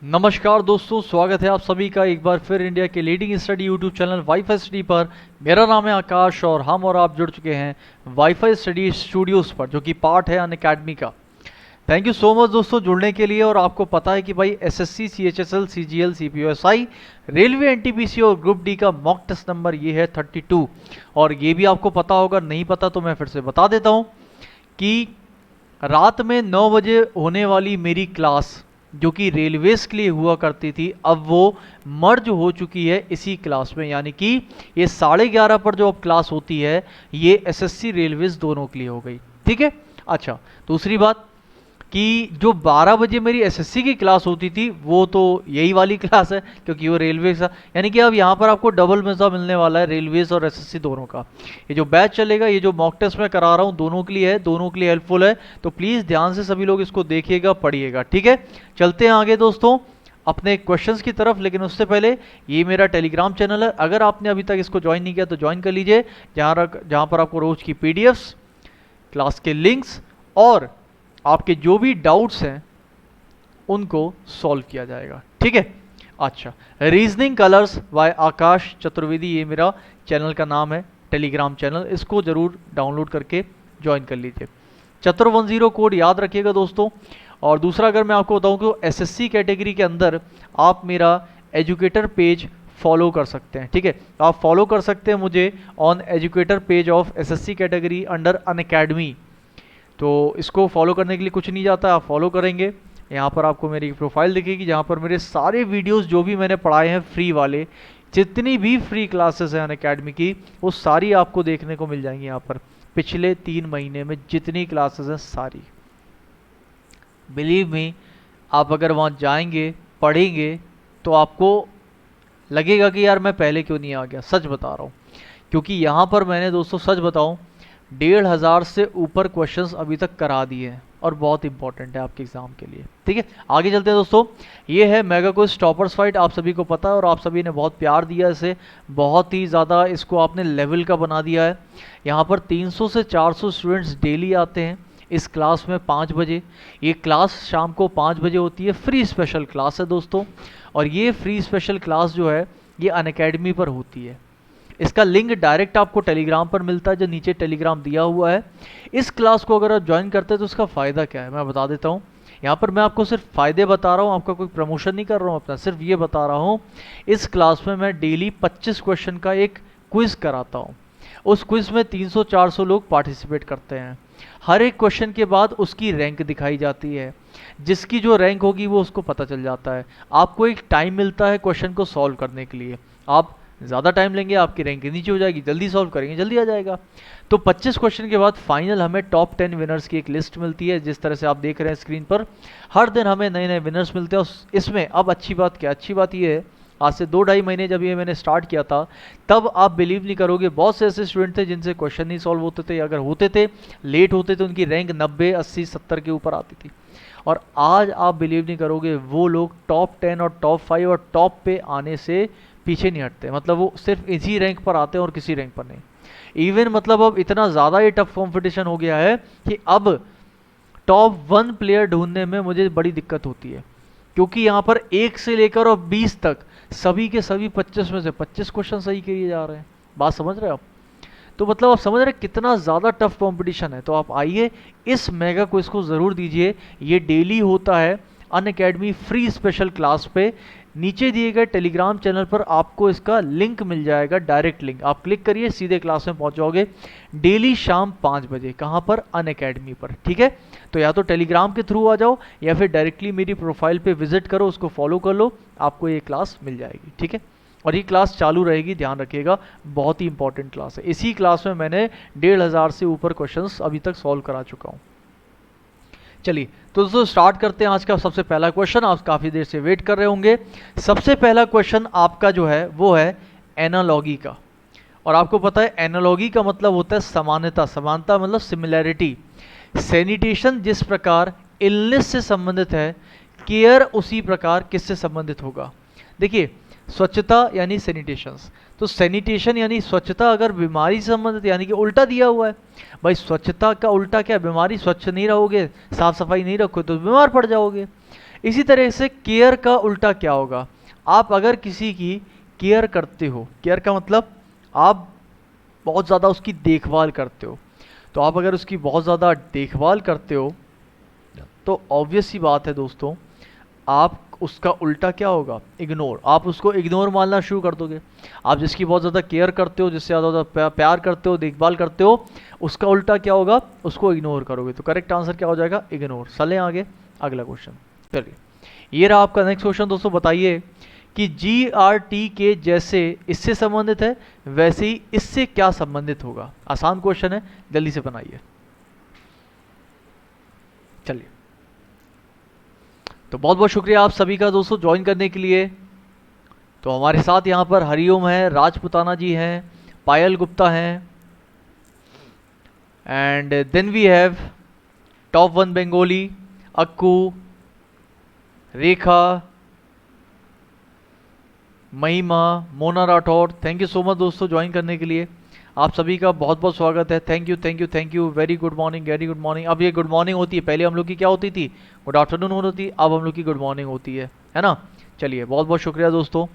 नमस्कार दोस्तों, स्वागत है आप सभी का एक बार फिर इंडिया के leading study YouTube channel wifi study पर। मेरा नाम है आकाश और हम और आप जुड़ चुके हैं वाईफाई स्टडी स्टूडियोज़ पर, जो कि पार्ट है अनअकैडमी का। थैंक यू सो मच दोस्तों जुड़ने के लिए। और आपको पता है कि भाई SSC, CHSL, CGL, CPO SI, railway, NTPC और ग्रुप डी का मॉक टेस्ट नंबर ये है 32। और ये भी आपको पता होगा, नहीं पता तो मैं फिर से बता देता हूँ कि रात में 9 बजे होने वाली मेरी क्लास, जो कि रेलवेज के लिए हुआ करती थी, अब वो मर्ज हो चुकी है इसी क्लास में। यानी कि ये 11:30 पर जो अब क्लास होती है, ये एसएससी रेलवेज दोनों के लिए हो गई। ठीक है। अच्छा, दूसरी बात कि जो 12 बजे मेरी एसएससी की क्लास होती थी, वो तो यही वाली क्लास है, क्योंकि वो रेलवे का, यानी कि अब यहाँ पर आपको डबल मज़ा मिलने वाला है रेलवेज और एसएससी दोनों का। ये जो बैच चलेगा, ये जो मॉक टेस्ट मैं करा रहा हूँ, दोनों के लिए है, दोनों के लिए हेल्पफुल है। तो प्लीज़ ध्यान से सभी लोग इसको देखिएगा, पढ़िएगा। ठीक है, चलते हैं आगे दोस्तों अपने क्वेश्चंस की तरफ। लेकिन उससे पहले, ये मेरा टेलीग्राम चैनल है, अगर आपने अभी तक इसको ज्वाइन नहीं किया तो ज्वाइन कर लीजिए, जहाँ पर आपको रोज की पीडीएफ्स, क्लास के लिंक्स और आपके जो भी डाउट्स हैं उनको सॉल्व किया जाएगा। ठीक है। अच्छा, रीजनिंग कलर्स बाय आकाश चतुर्वेदी, ये मेरा चैनल का नाम है, टेलीग्राम चैनल। इसको जरूर डाउनलोड करके ज्वाइन कर लीजिए। चतुर10 कोड याद रखिएगा दोस्तों। और दूसरा, अगर मैं आपको बताऊं कि एसएससी कैटेगरी के अंदर आप मेरा एजुकेटर पेज फॉलो कर सकते हैं। ठीक है, आप फॉलो कर सकते हैं मुझे on educator page of SSC category under Unacademy. तो इसको फॉलो करने के लिए कुछ नहीं जाता, आप फॉलो करेंगे, यहाँ पर आपको मेरी प्रोफाइल दिखेगी, जहाँ पर मेरे सारे वीडियोस जो भी मैंने पढ़ाए हैं फ्री वाले, जितनी भी फ्री क्लासेस हैं अनअकैडमी की, वो सारी आपको देखने को मिल जाएंगी यहाँ पर। पिछले 3 महीने में जितनी क्लासेस हैं सारी, बिलीव मी, आप अगर वहाँ जाएंगे, पढ़ेंगे, तो आपको लगेगा कि यार मैं पहले क्यों नहीं आ गया। सच बता रहा हूँ, क्योंकि यहाँ पर मैंने दोस्तों सच बताऊँ 1,500 से ऊपर क्वेश्चंस अभी तक करा दिए हैं, और बहुत इंपॉर्टेंट है आपके एग्जाम के लिए। ठीक है, आगे चलते हैं दोस्तों। ये है मेगा क्विज टॉपर्स फाइट, आप सभी को पता है और आप सभी ने बहुत प्यार दिया इसे, बहुत ही ज़्यादा इसको आपने लेवल का बना दिया है। यहाँ पर 300 से 400 स्टूडेंट्स डेली आते हैं इस क्लास में 5 बजे। ये क्लास शाम को 5 बजे होती है, फ्री स्पेशल क्लास है दोस्तों। और ये फ्री स्पेशल क्लास जो है, ये अनअकैडमी पर होती है। इसका लिंक डायरेक्ट आपको टेलीग्राम पर मिलता है, जो नीचे टेलीग्राम दिया हुआ है। इस क्लास को अगर आप ज्वाइन करते हैं तो उसका फ़ायदा क्या है मैं बता देता हूँ। यहाँ पर मैं आपको सिर्फ फ़ायदे बता रहा हूँ, आपका कोई प्रमोशन नहीं कर रहा हूँ अपना, सिर्फ ये बता रहा हूँ। इस क्लास में मैं डेली 25 क्वेश्चन का एक क्विज़ कराता हूँ। उस क्विज़ में 300-400 लोग पार्टिसिपेट करते हैं। हर एक क्वेश्चन के बाद उसकी रैंक दिखाई जाती है, जिसकी जो रैंक होगी वो उसको पता चल जाता है। आपको एक टाइम मिलता है क्वेश्चन को सॉल्व करने के लिए। आप ज़्यादा टाइम लेंगे, आपकी रैंक नीचे हो जाएगी, जल्दी सॉल्व करेंगे जल्दी आ जाएगा। तो 25 क्वेश्चन के बाद फाइनल हमें टॉप 10 विनर्स की एक लिस्ट मिलती है, जिस तरह से आप देख रहे हैं स्क्रीन पर। हर दिन हमें नए नए विनर्स मिलते हैं। इसमें अब अच्छी बात क्या, अच्छी बात ये है, आज से 2-2.5 महीने जब ये मैंने स्टार्ट किया था, तब आप बिलीव नहीं करोगे, बहुत से ऐसे स्टूडेंट थे जिनसे क्वेश्चन नहीं सॉल्व होते थे, अगर होते थे लेट होते थे, उनकी रैंक 90, 80, 70 के ऊपर आती थी। और आज आप बिलीव नहीं करोगे, वो लोग टॉप 10 और टॉप 5 और टॉप पे आने से पीछे नहीं हटते। मतलब वो सिर्फ इसी रैंक पर आते हैं और किसी रैंक पर नहीं। इवन मतलब अब इतना ज़्यादा ही टफ कंपटीशन हो गया है कि अब टॉप 1 प्लेयर ढूंढने में मुझे बड़ी दिक्कत होती है, क्योंकि यहाँ पर 1 से लेकर और 20 तक सभी के सभी 25 में से 25 क्वेश्चन सही किए जा रहे हैं। बात समझ रहे हो आप? तो मतलब आप समझ रहे हैं कितना ज़्यादा टफ कंपटीशन है। तो आप आइए, इस मेगा क्विज को ज़रूर दीजिए। ये डेली होता है अनअकैडमी फ्री स्पेशल क्लास पे। नीचे दिए गए टेलीग्राम चैनल पर आपको इसका लिंक मिल जाएगा, डायरेक्ट लिंक, आप क्लिक करिए सीधे क्लास में पहुंच जाओगे। डेली शाम 5 बजे, कहाँ पर? अनअकैडमी पर। ठीक है, तो या तो टेलीग्राम के थ्रू आ जाओ, या फिर डायरेक्टली मेरी प्रोफाइल पे विजिट करो, उसको फॉलो कर लो, आपको ये क्लास मिल जाएगी। ठीक है, और ये क्लास चालू रहेगी, ध्यान रखिएगा, बहुत ही इंपॉर्टेंट क्लास है। इसी क्लास में मैंने 1,500 से ऊपर क्वेश्चंस अभी तक सॉल्व करा चुका हूँ। चलिए तो दोस्तों स्टार्ट करते हैं आज का सबसे पहला क्वेश्चन। आप काफ़ी देर से वेट कर रहे होंगे। सबसे पहला क्वेश्चन आपका जो है वो है एनालॉगी का। और आपको पता है एनालॉगी का मतलब होता है समानता, समानता मतलब सिमिलैरिटी। सैनिटेशन जिस प्रकार इलनेस से संबंधित है, केयर उसी प्रकार किससे संबंधित होगा। देखिए, स्वच्छता यानी सैनिटेशंस, तो सैनिटेशन यानी स्वच्छता अगर बीमारी से संबंधित, यानी कि उल्टा दिया हुआ है भाई। स्वच्छता का उल्टा क्या? बीमारी। स्वच्छ नहीं रहोगे, साफ सफाई नहीं रखोगे तो बीमार पड़ जाओगे। इसी तरह से केयर का उल्टा क्या होगा? आप अगर किसी की केयर करते हो, केयर का मतलब आप बहुत ज़्यादा उसकी देखभाल करते हो, तो आप अगर उसकी बहुत ज़्यादा देखभाल करते हो तो ऑब्वियस सी बात है दोस्तों, आप उसका उल्टा क्या होगा? इग्नोर। आप उसको इग्नोर मानना शुरू कर दोगे। आप जिसकी बहुत ज़्यादा केयर करते हो, जिससे ज़्यादा प्यार करते हो, देखभाल करते हो, उसका उल्टा क्या होगा? उसको इग्नोर करोगे। तो करेक्ट आंसर क्या हो जाएगा? इग्नोर। चलें आगे, अगला क्वेश्चन। चलिए, ये रहा आपका नेक्स्ट क्वेश्चन। दोस्तों बताइए कि GRT के जैसे इससे संबंधित है, वैसे ही इससे क्या संबंधित होगा? आसान क्वेश्चन है, जल्दी से बनाइए। चलिए, तो बहुत बहुत शुक्रिया आप सभी का दोस्तों ज्वाइन करने के लिए। तो हमारे साथ यहाँ पर हरिओम है, राजपुताना जी हैं, पायल गुप्ता हैं, and then we have top one Bengali, Akku, Rekha, Mahima, Mona Rathore. Thank you so much दोस्तों ज्वाइन करने के लिए। आप सभी का बहुत बहुत स्वागत है। Thank you thank you thank you. Very good morning, very good morning. अब ये गुड मॉर्निंग होती है, पहले हम लोग की क्या होती थी? गुड आफ्टरनून होती थी, अब हम लोग की गुड मॉर्निंग होती है ना। चलिए, बहुत बहुत शुक्रिया दोस्तों।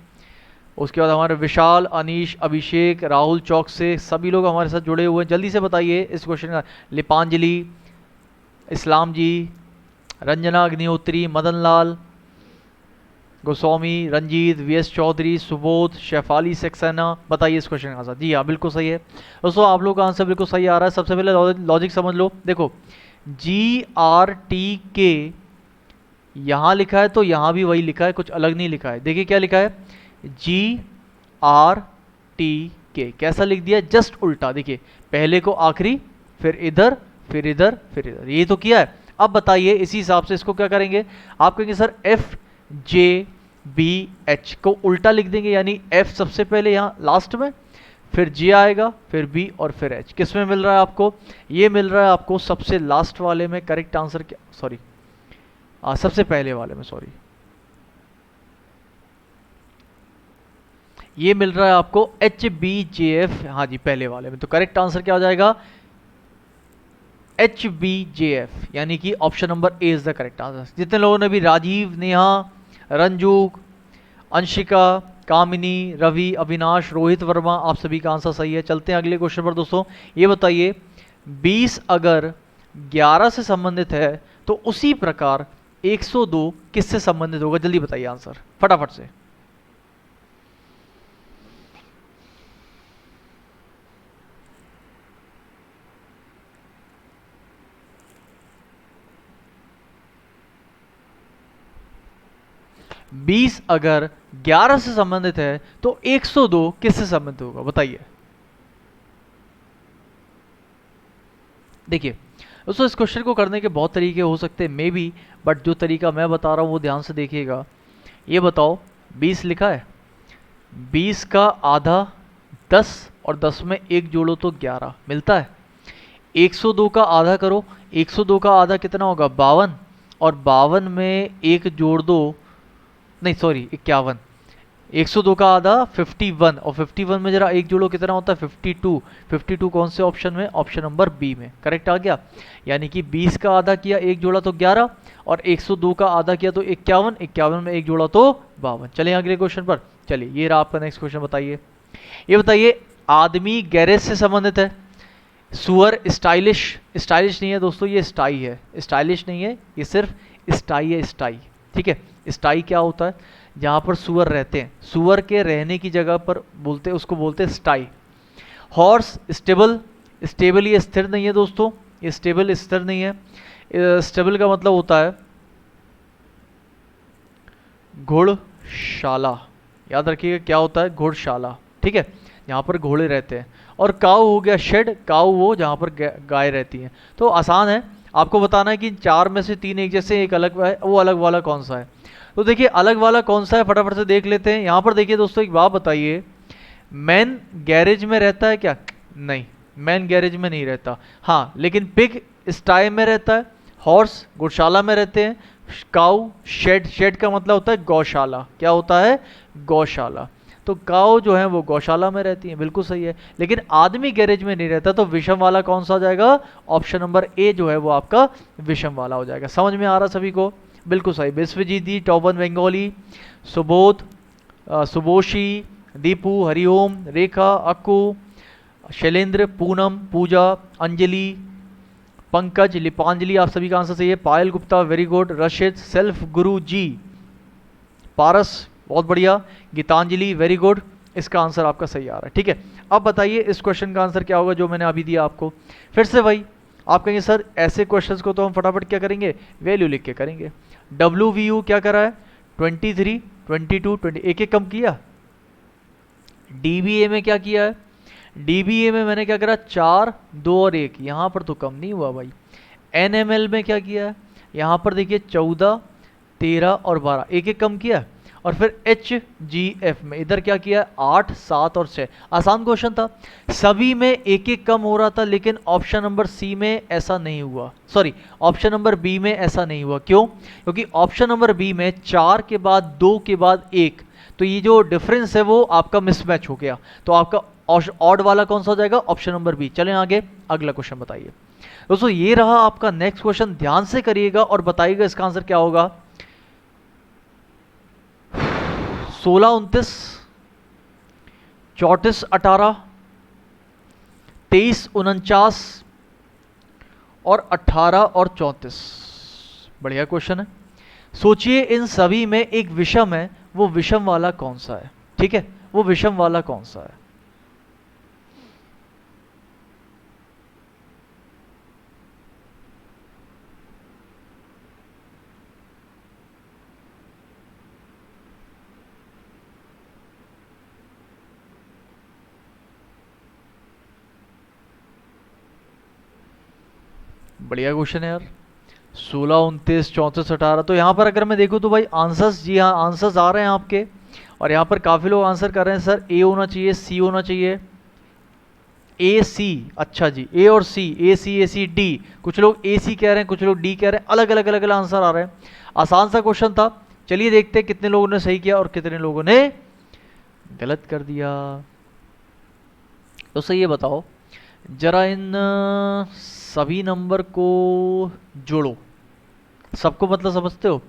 उसके बाद हमारे विशाल, अनीश, अभिषेक, राहुल चौक से सभी लोग हमारे साथ जुड़े हुए हैं। जल्दी से बताइए इस क्वेश्चन का। लिपांजलि, इस्लाम जी, रंजना अग्निहोत्री, मदन लाल गोस्वामी, रंजीत, VS चौधरी, सुबोध, शेफाली सक्सेना। बताइए इस क्वेश्चन का आंसर। जी हाँ, बिल्कुल सही है दोस्तों, आप लोग का आंसर बिल्कुल सही आ रहा है। सबसे पहले लॉजिक समझ लो। देखो, GRTK यहाँ लिखा है तो यहाँ भी वही लिखा है, कुछ अलग नहीं लिखा है। देखिए क्या लिखा है, GRTK कैसा लिख दिया? जस्ट उल्टा। देखिए, पहले को आखिरी, फिर इधर, फिर इधर, फिर इधर, ये तो किया है। अब बताइए इसी हिसाब से इसको क्या करेंगे? आप कहेंगे सर FJBH को उल्टा लिख देंगे, यानी F सबसे पहले यहाँ लास्ट में, फिर J आएगा, फिर B और फिर H। किस में मिल रहा है आपको? ये मिल रहा है आपको सबसे लास्ट वाले में। करेक्ट आंसर क्या? सॉरी, सबसे पहले वाले में, सॉरी। ये मिल रहा है आपको HBJF, हाँ जी, पहले वाले में। तो करेक्ट आंसर क्या हो जाएगा? HBJF, यानी कि option number A is the correct answer. जितने लोगों ने भी राजीव, नेहा, रंजू, अंशिका, कामिनी, रवि, अविनाश, रोहित वर्मा, आप सभी का आंसर सही है। चलते हैं अगले क्वेश्चन पर दोस्तों। ये बताइए 20 अगर 11 से संबंधित है तो उसी प्रकार 102 किससे संबंधित होगा? जल्दी बताइए आंसर फटाफट से। बीस अगर 11 से संबंधित है तो 102 किससे संबंधित होगा? बताइए। देखिए दोस्तों, इस क्वेश्चन को करने के बहुत तरीके हो सकते हैं, मे बी, बट जो तरीका मैं बता रहा हूँ वो ध्यान से देखिएगा। ये बताओ, 20 लिखा है, 20 का आधा 10 और 10 में एक जोड़ो तो 11 मिलता है। 102 का आधा करो, 102 का आधा कितना होगा? 52, और 52 में एक जोड़ दो, नहीं सॉरी 51। 102 का आधा 51, और 51 में जरा एक जोड़ो, कितना होता है? 52। 52 कौन से ऑप्शन में? ऑप्शन नंबर बी में। करेक्ट आ गया। यानी कि 20 का आधा किया, एक जोड़ा तो 11, और 102 का आधा किया तो 51, 51 में एक जोड़ा तो 52। चलिए अगले क्वेश्चन पर। चलिए, ये रहा आपका नेक्स्ट क्वेश्चन। बताइए, ये बताइए आदमी गैरेज से संबंधित है, सुअर स्टाइलिश, स्टाइलिश नहीं है दोस्तों, ये स्टाई है, स्टाइलिश नहीं है, ये सिर्फ स्टाई है, स्टाई। ठीक है, स्टाई क्या होता है? जहाँ पर सुअर रहते हैं, सुअर के रहने की जगह पर बोलते हैं, उसको बोलते हैं स्टाई। हॉर्स स्टेबल, स्टेबल ये स्थिर नहीं है दोस्तों, ये स्टेबल स्थिर नहीं है। स्टेबल का मतलब होता है घोड़शाला। याद रखिएगा क्या होता है? घोड़शाला। ठीक है, यहाँ पर घोड़े रहते हैं। और काऊ हो गया शेड, काऊ वो जहाँ पर गाय रहती है। तो आसान है, आपको बताना है कि चार में से तीन एक जैसे, एक अलग है, वो अलग वाला कौन सा है? तो देखिए अलग वाला कौन सा है, फटाफट से देख लेते हैं। यहाँ पर देखिए दोस्तों, एक बात बताइए, मैन गैरेज में रहता है क्या? नहीं, मैन गैरेज में नहीं रहता। हाँ, लेकिन पिग स्टाई में रहता है, हॉर्स गौशाला में रहते हैं, काऊ शेड, शेड का मतलब होता है गौशाला। क्या होता है? गौशाला। तो काऊ जो है वो गौशाला में रहती है, बिल्कुल सही है। लेकिन आदमी गैरेज में नहीं रहता, तो विषम वाला कौन सा हो जाएगा? ऑप्शन नंबर ए जो है वो आपका विषम वाला हो जाएगा। समझ में आ रहा सभी को? बिल्कुल सही। विश्वजीत दी, टॉबन बंगाली, सुबोध, सुबोशी, दीपू, हरिओम, रेखा, अक्कू, शैलेंद्र, पूनम, पूजा, अंजलि, पंकज, लिपांजलि, आप सभी का आंसर सही है। Payal Gupta, very good. Rashid, self guru ji, Paras, बहुत बढ़िया। Gitanjali, very good. इसका आंसर आपका सही आ रहा है, ठीक है। अब बताइए इस क्वेश्चन का आंसर क्या होगा जो मैंने अभी दिया आपको। फिर से भाई आप कहेंगे सर ऐसे क्वेश्चंस को तो हम फटाफट क्या करेंगे, वैल्यू लिख के करेंगे। WVU क्या करा है, 23, 22, 20, एक एक कम किया। DBA में क्या किया है, DBA में मैंने क्या करा, 4, 2 और 1, यहाँ पर तो कम नहीं हुआ भाई। NML में क्या किया है, यहाँ पर देखिए 14, 13 और 12, एक एक कम किया। और फिर HGF में इधर क्या किया, 8, 7 और 6। आसान क्वेश्चन था, सभी में एक एक कम हो रहा था, लेकिन ऑप्शन नंबर सी में ऐसा नहीं हुआ, सॉरी ऑप्शन नंबर बी में ऐसा नहीं हुआ। क्यों, क्योंकि ऑप्शन नंबर बी में 4 के बाद 2 के बाद 1, तो ये जो डिफरेंस है वो आपका मिसमैच हो गया, तो आपका ऑड वाला कौन सा हो जाएगा, ऑप्शन नंबर बी। चलें आगे, अगला क्वेश्चन बताइए दोस्तों। ये रहा आपका नेक्स्ट क्वेश्चन, ध्यान से करिएगा और बताइएगा इसका आंसर क्या होगा। 16, 29, 34, 18, 23, 49 और 18 और 34। बढ़िया क्वेश्चन है। सोचिए इन सभी में एक विषम है, वो विषम वाला कौन सा है, ठीक है, वो विषम वाला कौन सा है। बढ़िया क्वेश्चन है यार। 16, 29, 34, 18, तो यहाँ पर अगर मैं देखूँ तो भाई आंसर्स, जी हाँ आंसर्स आ रहे हैं आपके, और यहाँ पर काफ़ी लोग आंसर कर रहे हैं सर ए होना चाहिए, सी होना चाहिए, ए सी, अच्छा जी ए और सी, ए सी डी, कुछ लोग ए सी कह रहे हैं, कुछ लोग डी कह रहे हैं, अलग अलग अलग अलग आंसर आ रहे हैं। आसान सा क्वेश्चन था, चलिए देखते हैं कितने लोगों ने सही किया और कितने लोगों ने गलत कर दिया। तो सही ये बताओ जरा, इन सभी नंबर को जोड़ो। सबको मतलब समझते हो,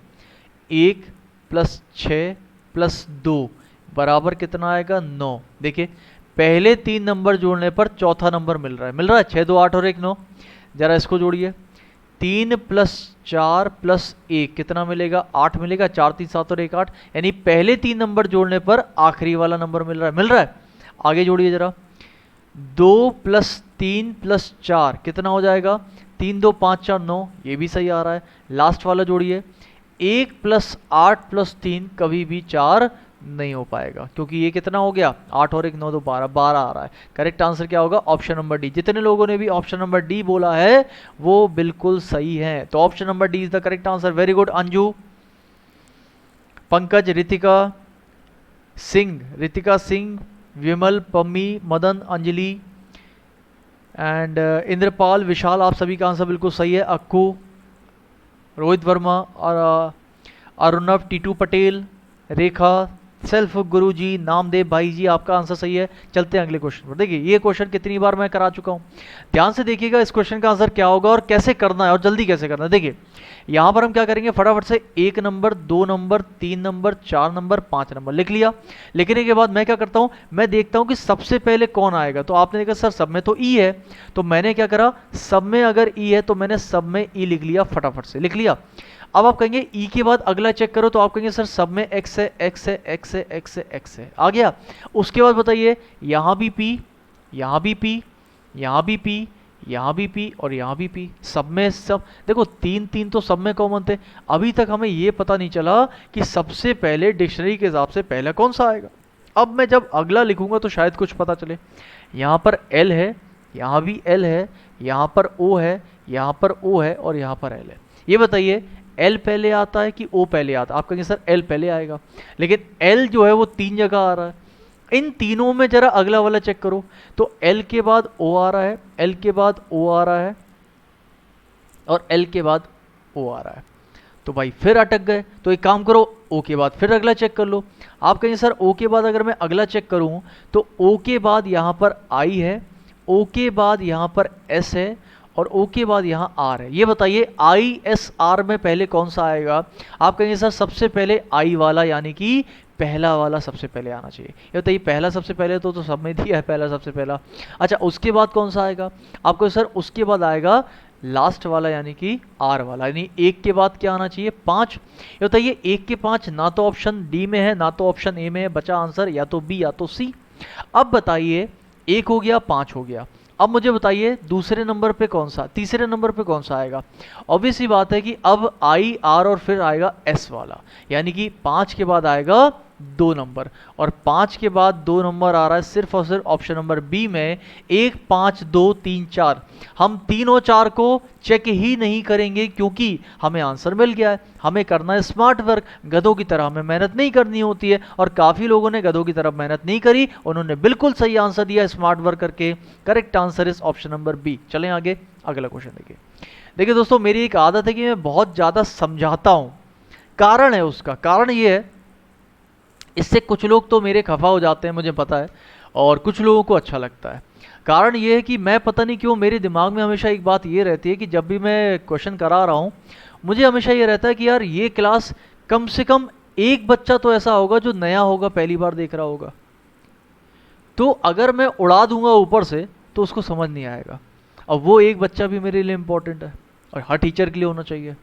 1 + 6 + 2 बराबर कितना आएगा, 9। देखिए पहले 3 नंबर जोड़ने पर चौथा नंबर मिल रहा है, 6, 2, 8 और 1, 9। जरा इसको जोड़िए, 3 + 4 + 1 कितना मिलेगा, 8 मिलेगा। 4, 3, 7 और 1, 8, यानी पहले 3 नंबर जोड़ने पर आखिरी वाला नंबर मिल रहा है। आगे जोड़िए जरा, 2 + 3 + 4 कितना हो जाएगा, 3, 2, 5, 4, 9, ये भी सही आ रहा है। लास्ट वाला जोड़िए, 1 + 8 + 3 कभी भी 4 नहीं हो पाएगा, क्योंकि ये कितना हो गया, 8 और 1, 9, 2, 12, 12 आ रहा है। करेक्ट आंसर क्या होगा, ऑप्शन नंबर डी। जितने लोगों ने भी ऑप्शन नंबर डी बोला है वो बिल्कुल सही है, तो option number D is the correct answer. Very good Anju, Pankaj, Ritika Singh, Vimal, Pammi, Madan, Anjali and Indrapal, Vishal, आप सभी का आंसर बिल्कुल सही है। अक्कू, रोहित वर्मा और अरुणव, टीटू पटेल, रेखा, सेल्फ गुरु जी, नामदेव भाई जी, आपका आंसर सही है। चलते हैं अगले क्वेश्चन पर। देखिए ये क्वेश्चन कितनी बार मैं करा चुका हूँ, ध्यान से देखिएगा इस क्वेश्चन का आंसर क्या होगा और कैसे करना है और जल्दी कैसे करना है। देखिए यहाँ पर हम क्या करेंगे, फटाफट से 1 number, 2 number, 3 number, 4 number, 5 number लिख लिया। लिखने के बाद मैं क्या करता हूँ, मैं देखता हूँ कि सबसे पहले कौन आएगा। तो आपने देखा सर सब में तो ई है, तो मैंने क्या करा, सब में अगर ई है तो मैंने सब में ई लिख लिया, फटाफट से लिख लिया। अब आप कहेंगे ई के बाद अगला चेक करो, तो आप कहेंगे सर सब में एक्स है, एक्स है, एक्स है, एक्स है, एक्स है, आ गया। उसके बाद बताइए यहाँ भी पी, यहाँ भी पी, यहाँ भी पी, यहाँ भी पी और यहाँ भी पी, सब में सब। देखो 3 3 तो सब में कॉमन थे। अभी तक हमें ये पता नहीं चला कि सबसे पहले डिक्शनरी के हिसाब से पहला कौन सा आएगा। अब मैं जब अगला लिखूंगा तो शायद कुछ पता चले। यहाँ पर एल है, यहाँ भी एल है, यहाँ पर ओ है, यहाँ पर ओ है और यहाँ पर एल है। ये बताइए एल पहले आता है कि ओ पहले आता है। आप कहेंगे सर एल पहले आएगा, लेकिन एल जो है वो 3 जगह आ रहा है। इन तीनों में जरा अगला वाला चेक करो, तो एल के बाद ओ आ रहा है, एल के बाद ओ आ रहा है और एल के बाद ओ आ रहा है। तो भाई फिर अटक गए, तो एक काम करो, ओ के बाद फिर अगला चेक कर लो। आप कहेंगे सर ओ के बाद अगर मैं अगला चेक करूं, तो ओ के बाद यहाँ पर आई है, ओ के बाद यहाँ पर एस है और ओ के बाद यहाँ आर है। ये बताइए आई एस आर में पहले कौन सा आएगा? आप कहेंगे सर सबसे पहले आई वाला, यानी कि पहला वाला सबसे पहले आना चाहिए। ये बताइए पहला सबसे पहले तो सब में दिया है पहला सबसे पहला। अच्छा उसके बाद कौन सा आएगा? आपको सर उसके बाद आएगा लास्ट वाला, यानी कि आर वाला, यानी एक के बाद क्या आना चाहिए? 5। ये बताइए एक के 5 ना तो ऑप्शन डी में है ना तो ऑप्शन ए में है, बचा आंसर या तो बी या तो सी। अब बताइए एक हो गया, 5 हो गया। अब मुझे बताइए दूसरे नंबर पे कौन सा, तीसरे नंबर पे कौन सा आएगा? ऑब्वियस सी बात है कि अब आई आर और फिर आएगा एस वाला, यानी कि 5 के बाद आएगा 2 नंबर, और 5 के बाद 2 नंबर आ रहा है सिर्फ और सिर्फ ऑप्शन नंबर बी में 1 5 2 3 4। हम 3 और 4 को चेक ही नहीं करेंगे क्योंकि हमें आंसर मिल गया है। हमें करना है स्मार्ट वर्क, गधों की तरह हमें मेहनत नहीं करनी होती है, और काफ़ी लोगों ने गधों की तरह मेहनत नहीं करी, उन्होंने बिल्कुल सही आंसर दिया स्मार्ट वर्क करके। Correct answer is option number b. चलें आगे, अगला क्वेश्चन देखिए। देखिए दोस्तों मेरी एक आदत है कि मैं बहुत ज़्यादा समझाता हूँ, कारण है उसका, कारण ये है इससे कुछ लोग तो मेरे खफा हो जाते हैं मुझे पता है, और कुछ लोगों को अच्छा लगता है। कारण ये है कि मैं पता नहीं क्यों मेरे दिमाग में हमेशा एक बात ये रहती है कि जब भी मैं क्वेश्चन करा रहा हूँ मुझे हमेशा ये रहता है कि यार ये क्लास कम से कम एक बच्चा तो ऐसा होगा जो नया होगा, पहली बार देख रहा होगा, तो अगर मैं उड़ा दूंगा ऊपर से तो उसको समझ नहीं आएगा। अब वो एक बच्चा भी मेरे लिए इंपॉर्टेंट है और हर टीचर के लिए होना चाहिए।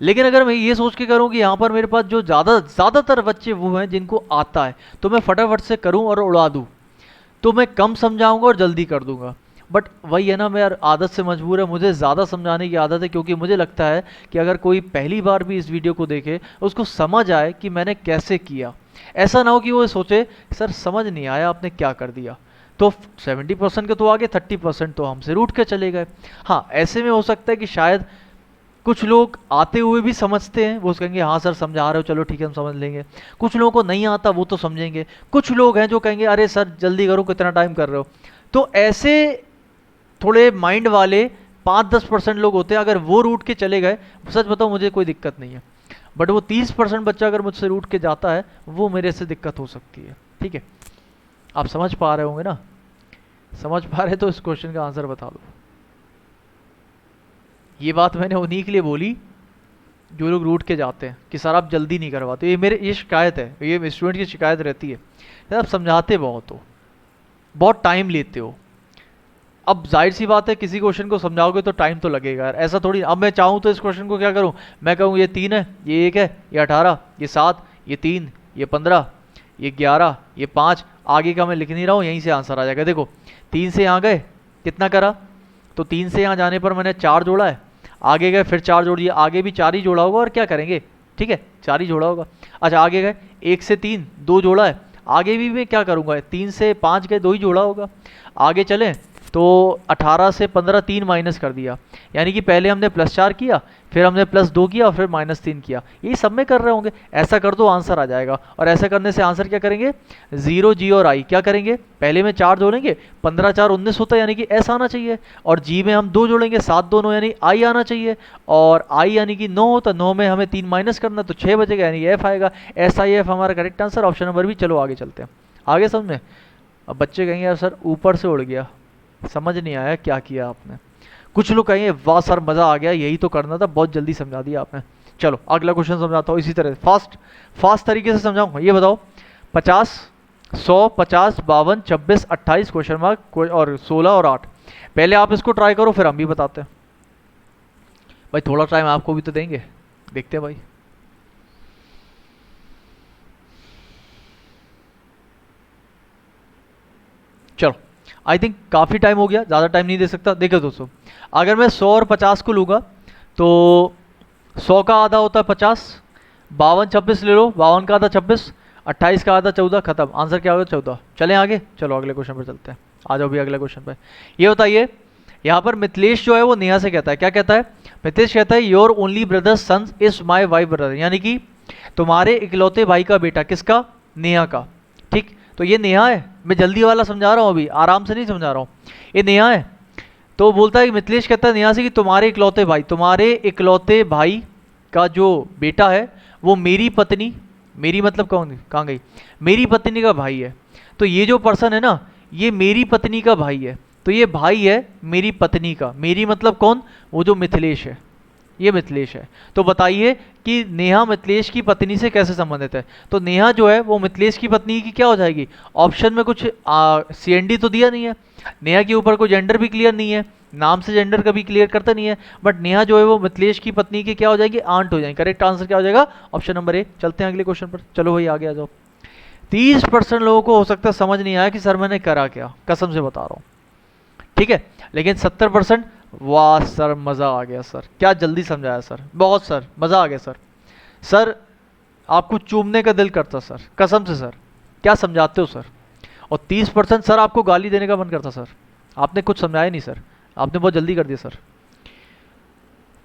लेकिन अगर मैं ये सोच के करूं कि यहाँ पर मेरे पास जो ज़्यादातर बच्चे वो हैं जिनको आता है, तो मैं फटाफट से करूं और उड़ा दूं, तो मैं कम समझाऊंगा और जल्दी कर दूंगा। बट वही है ना, मैं यार आदत से मजबूर है, मुझे ज़्यादा समझाने की आदत है, क्योंकि मुझे लगता है कि अगर कोई पहली बार भी इस वीडियो को देखे उसको समझ आए कि मैंने कैसे किया। ऐसा ना हो कि वो सोचे सर समझ नहीं आया आपने क्या कर दिया, तो 70% के तो आगे 30% तो हमसे रूठ के चले गए। हाँ ऐसे में हो सकता है कि शायद कुछ लोग आते हुए भी समझते हैं, वो कहेंगे हाँ सर समझा रहे हो चलो ठीक है हम समझ लेंगे। कुछ लोगों को नहीं आता वो तो समझेंगे, कुछ लोग हैं जो कहेंगे अरे सर जल्दी करो कितना टाइम कर रहे हो। तो ऐसे थोड़े माइंड वाले 5-10% लोग होते हैं, अगर वो रूट के चले गए सच बताओ मुझे कोई दिक्कत नहीं है, बट वो 30% बच्चा अगर मुझसे रूट के जाता है वो मेरे से दिक्कत हो सकती है। ठीक है, आप समझ पा रहे होंगे ना? समझ पा रहे तो इस क्वेश्चन का आंसर बता दो। ये बात मैंने उन्हीं के लिए बोली जो लोग रूट के जाते हैं कि सर आप जल्दी नहीं करवाते। ये शिकायत है, ये स्टूडेंट की शिकायत रहती है, आप समझाते बहुत हो, बहुत टाइम लेते हो। अब जाहिर सी बात है किसी क्वेश्चन को समझाओगे तो टाइम तो लगेगा यार, ऐसा थोड़ी। अब मैं चाहूँ तो इस क्वेश्चन को क्या करूँ, मैं कहूँ ये 3 है, ये 1 है, ये 18, ये 7, ये 3, ये 15, ये 11, ये 5, आगे का मैं लिख नहीं रहा हूँ, यहीं से आंसर आ जाएगा। देखो 3 से यहाँ गए कितना करा, तो 3 से यहाँ जाने पर मैंने 4 जोड़ा है, आगे गए फिर 4 जोड़ दिए, आगे भी 4 ही जोड़ा होगा और क्या करेंगे, ठीक है 4 ही जोड़ा होगा। अच्छा आगे गए 1 से 3 2 जोड़ा है, आगे भी मैं क्या करूँगा 3 से 5 गए 2 ही जोड़ा होगा। आगे चलें तो 18 से 15 3 माइनस कर दिया, यानी कि पहले हमने +4 किया, फिर हमने +2 किया और फिर -3 किया, यही सब में कर रहे होंगे। ऐसा कर दो आंसर आ जाएगा, और ऐसा करने से आंसर क्या करेंगे 0 जी और आई क्या करेंगे, पहले में 4 जोड़ेंगे 15 4 19 होता है, यानी कि एस आना चाहिए, और जी में हम 2 जोड़ेंगे 7 2 9 यानी आई आना चाहिए, और आई यानी कि 9 होता, 9 में हमें 3 माइनस करना तो 6 बचेगा, यानी एफ आएगा। एस आई एफ हमारा करेक्ट आंसर ऑप्शन नंबर भी। चलो आगे चलते हैं, आगे समझ में। अब बच्चे कहेंगे यार सर ऊपर से उड़ गया, समझ नहीं आया क्या किया आपने। कुछ लोग कहेंगे वाह सर मज़ा आ गया, यही तो करना था, बहुत जल्दी समझा दिया आपने। चलो अगला क्वेश्चन समझाता हूँ, इसी तरह फास्ट तरीके से समझाऊंगा। ये बताओ 50 100 50 52 26 28 क्वेश्चन मार्क और 16 और 8। पहले आप इसको ट्राई करो फिर हम भी बताते हैं। भाई थोड़ा टाइम आपको भी तो देंगे, देखते हैं भाई। चलो आई थिंक काफ़ी टाइम हो गया, ज़्यादा टाइम नहीं दे सकता। देखो दोस्तों अगर मैं 100 और 50 को लूँगा तो 100 का आधा होता है 50, 52 26 ले लो, 52 का आधा 26, 28 का आधा 14, खत्म। आंसर क्या होगा 14। चलें आगे, चलो अगले क्वेश्चन पर चलते हैं। आ जाओ भी अगले क्वेश्चन पर। ये बताइए यहाँ पर मिथिलेश जो है वो नेहा से कहता है, क्या कहता है मिथिलेश कहता है your only brother son is my wife brother, यानी कि तुम्हारे इकलौते भाई का बेटा, किसका, नेहा का। ठीक, तो ये नेहा है, मैं जल्दी वाला समझा रहा हूँ अभी, आराम से नहीं समझा रहा हूँ, ये नेहा है। तो बोलता है मिथिलेश कहता है नेहा से कि तुम्हारे इकलौते भाई का जो बेटा है वो मेरी पत्नी, मेरी मतलब कौन कहाँ गई, मेरी पत्नी का भाई है। तो ये जो पर्सन है ना ये मेरी पत्नी का भाई है, तो ये भाई है मेरी पत्नी का, मेरी मतलब कौन, वो जो मिथिलेश है, ये मिथिलेश है। तो बताइए कि नेहा मिथिलेश की पत्नी से कैसे संबंधित है। तो नेहा जो है वो मिथिलेश की पत्नी की क्या हो जाएगी, ऑप्शन में कुछ CND तो दिया नहीं है, नेहा के ऊपर कोई जेंडर भी क्लियर नहीं है, नाम से जेंडर कभी क्लियर करता नहीं है, बट नेहा जो है वो मिथिलेश की पत्नी की क्या हो जाएगी, आंट हो जाएगी। करेक्ट आंसर क्या हो जाएगा, ऑप्शन नंबर ए। चलते हैं अगले क्वेश्चन पर, चलो भाई आगे आ जाओ। 30% लोगों को हो सकता है समझ नहीं आया कि सर मैंने करा क्या, कसम से बता रहा हूँ, ठीक है। लेकिन 70%, वाह सर मज़ा आ गया सर, क्या जल्दी समझाया सर, बहुत सर मज़ा आ गया सर। सर आपको चूमने का दिल करता सर, कसम से सर, क्या समझाते हो सर। और 30% सर आपको गाली देने का मन करता सर, आपने कुछ समझाया नहीं सर, आपने बहुत जल्दी कर दिया सर।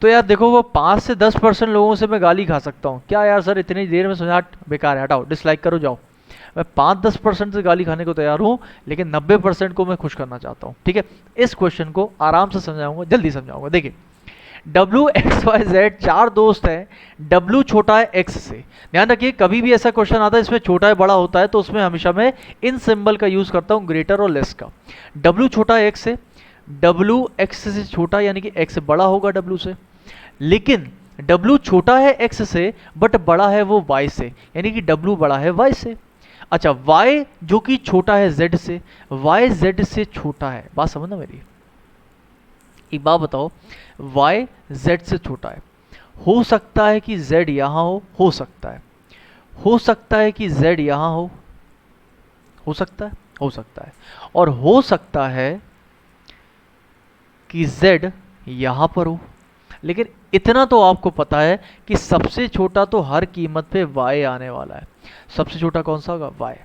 तो यार देखो वो 5 से 10% लोगों से मैं गाली खा सकता हूँ क्या यार सर, इतनी देर में समझा, बेकार है, हटाओ, डिसलाइक करो जाओ। मैं 5-10% से गाली खाने को तैयार हूँ, लेकिन 90% को मैं खुश करना चाहता हूँ, ठीक है। इस क्वेश्चन को आराम से समझाऊंगा, जल्दी समझाऊंगा। देखिए WXYZ 4 दोस्त हैं, W छोटा है X से। ध्यान रखिए कभी भी ऐसा क्वेश्चन आता है इसमें छोटा है बड़ा होता है, तो उसमें हमेशा मैं इन सिंबल का यूज करता हूँ, ग्रेटर और लेस का। W छोटा है X से, W X से छोटा यानी कि X बड़ा होगा W से, लेकिन W छोटा है X से बट बड़ा है वो Y से, यानी कि W बड़ा है Y से। अच्छा Y जो कि छोटा है Z से, Y Z से छोटा है, बात समझना मेरी। एक बात बताओ, Y Z से छोटा है, हो सकता है कि Z यहाँ हो सकता है, हो सकता है कि Z यहाँ हो सकता है, हो सकता है, और हो सकता है कि Z यहाँ पर हो। लेकिन इतना तो आपको पता है कि सबसे छोटा तो हर कीमत पे Y आने वाला है। सबसे छोटा कौन सा होगा, Y।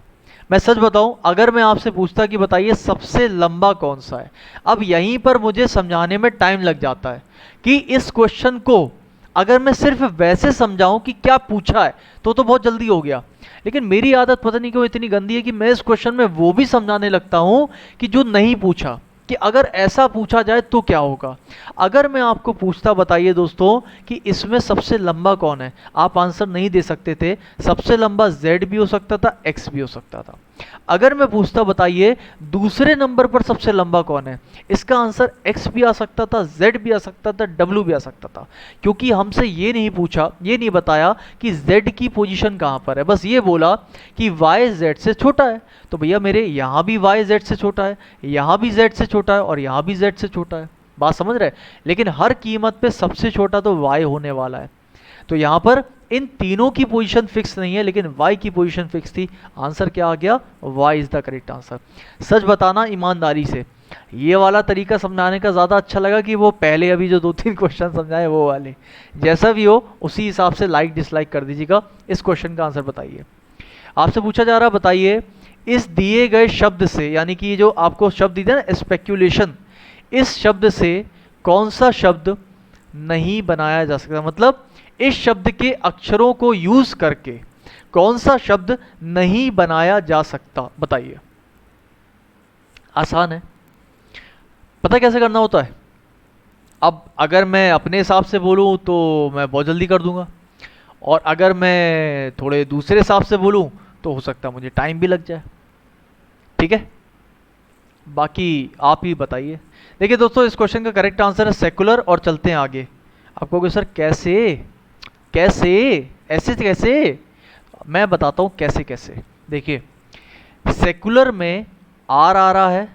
मैं सच बताऊं, अगर मैं आपसे पूछता कि बताइए सबसे लंबा कौन सा है, अब यहीं पर मुझे समझाने में टाइम लग जाता है कि इस क्वेश्चन को अगर मैं सिर्फ वैसे समझाऊं कि क्या पूछा है तो बहुत जल्दी हो गया। लेकिन मेरी आदत पता नहीं क्यों इतनी गंदी है कि मैं इस क्वेश्चन में वो भी समझाने लगता हूं कि जो नहीं पूछा, कि अगर ऐसा पूछा जाए तो क्या होगा। अगर मैं आपको पूछता बताइए दोस्तों कि इसमें सबसे लंबा कौन है, आप आंसर नहीं दे सकते थे। सबसे लंबा Z भी हो सकता था, X भी हो सकता था। अगर मैं पूछता बताइए दूसरे नंबर पर सबसे लंबा कौन है, इसका आंसर X भी आ सकता था, Z भी आ सकता था, W भी आ सकता था, क्योंकि हमसे ये नहीं पूछा, ये नहीं बताया कि Z की पोजीशन कहाँ पर है, बस ये बोला कि Y Z से छोटा है। तो भैया मेरे यहाँ भी Y Z से छोटा है, यहाँ भी Z से छोटा है, और यहाँ भी Z से छोटा है, बात समझ रहे। लेकिन हर कीमत पे सबसे छोटा तो Y होने वाला है। तो यहाँ पर इन तीनों की पोजीशन फिक्स नहीं है, लेकिन Y की पोजीशन फिक्स थी। आंसर क्या आ गया, Y is the correct answer. सच बताना ईमानदारी से, ये वाला तरीका समझाने का ज़्यादा अच्छा लगा कि वो पहले अभी जो 2-3 क्वेश्चन समझाए वो वाले। जैसा भी हो उसी हिसाब से लाइक डिसलाइक कर दीजिएगा। इस क्वेश्चन का आंसर बताइए। आपसे पूछा जा रहा, बताइए इस दिए गए शब्द से, यानी कि जो आपको शब्द दिया ना स्पेक्यूलेशन, इस शब्द से कौन सा शब्द नहीं बनाया जा सकता, मतलब इस शब्द के अक्षरों को यूज करके कौन सा शब्द नहीं बनाया जा सकता, बताइए। आसान है, पता कैसे करना होता है। अब अगर मैं अपने हिसाब से बोलूं तो मैं बहुत जल्दी कर दूंगा, और अगर मैं थोड़े दूसरे हिसाब से बोलूं तो हो सकता है मुझे टाइम भी लग जाए, ठीक है। बाकी आप ही बताइए। देखिए दोस्तों इस क्वेश्चन का करेक्ट आंसर है सेकुलर। और चलते हैं आगे। आप कहोगे सर कैसे, कैसे ऐसे कैसे, मैं बताता हूँ कैसे कैसे। देखिए सेकुलर में आर आ रहा है,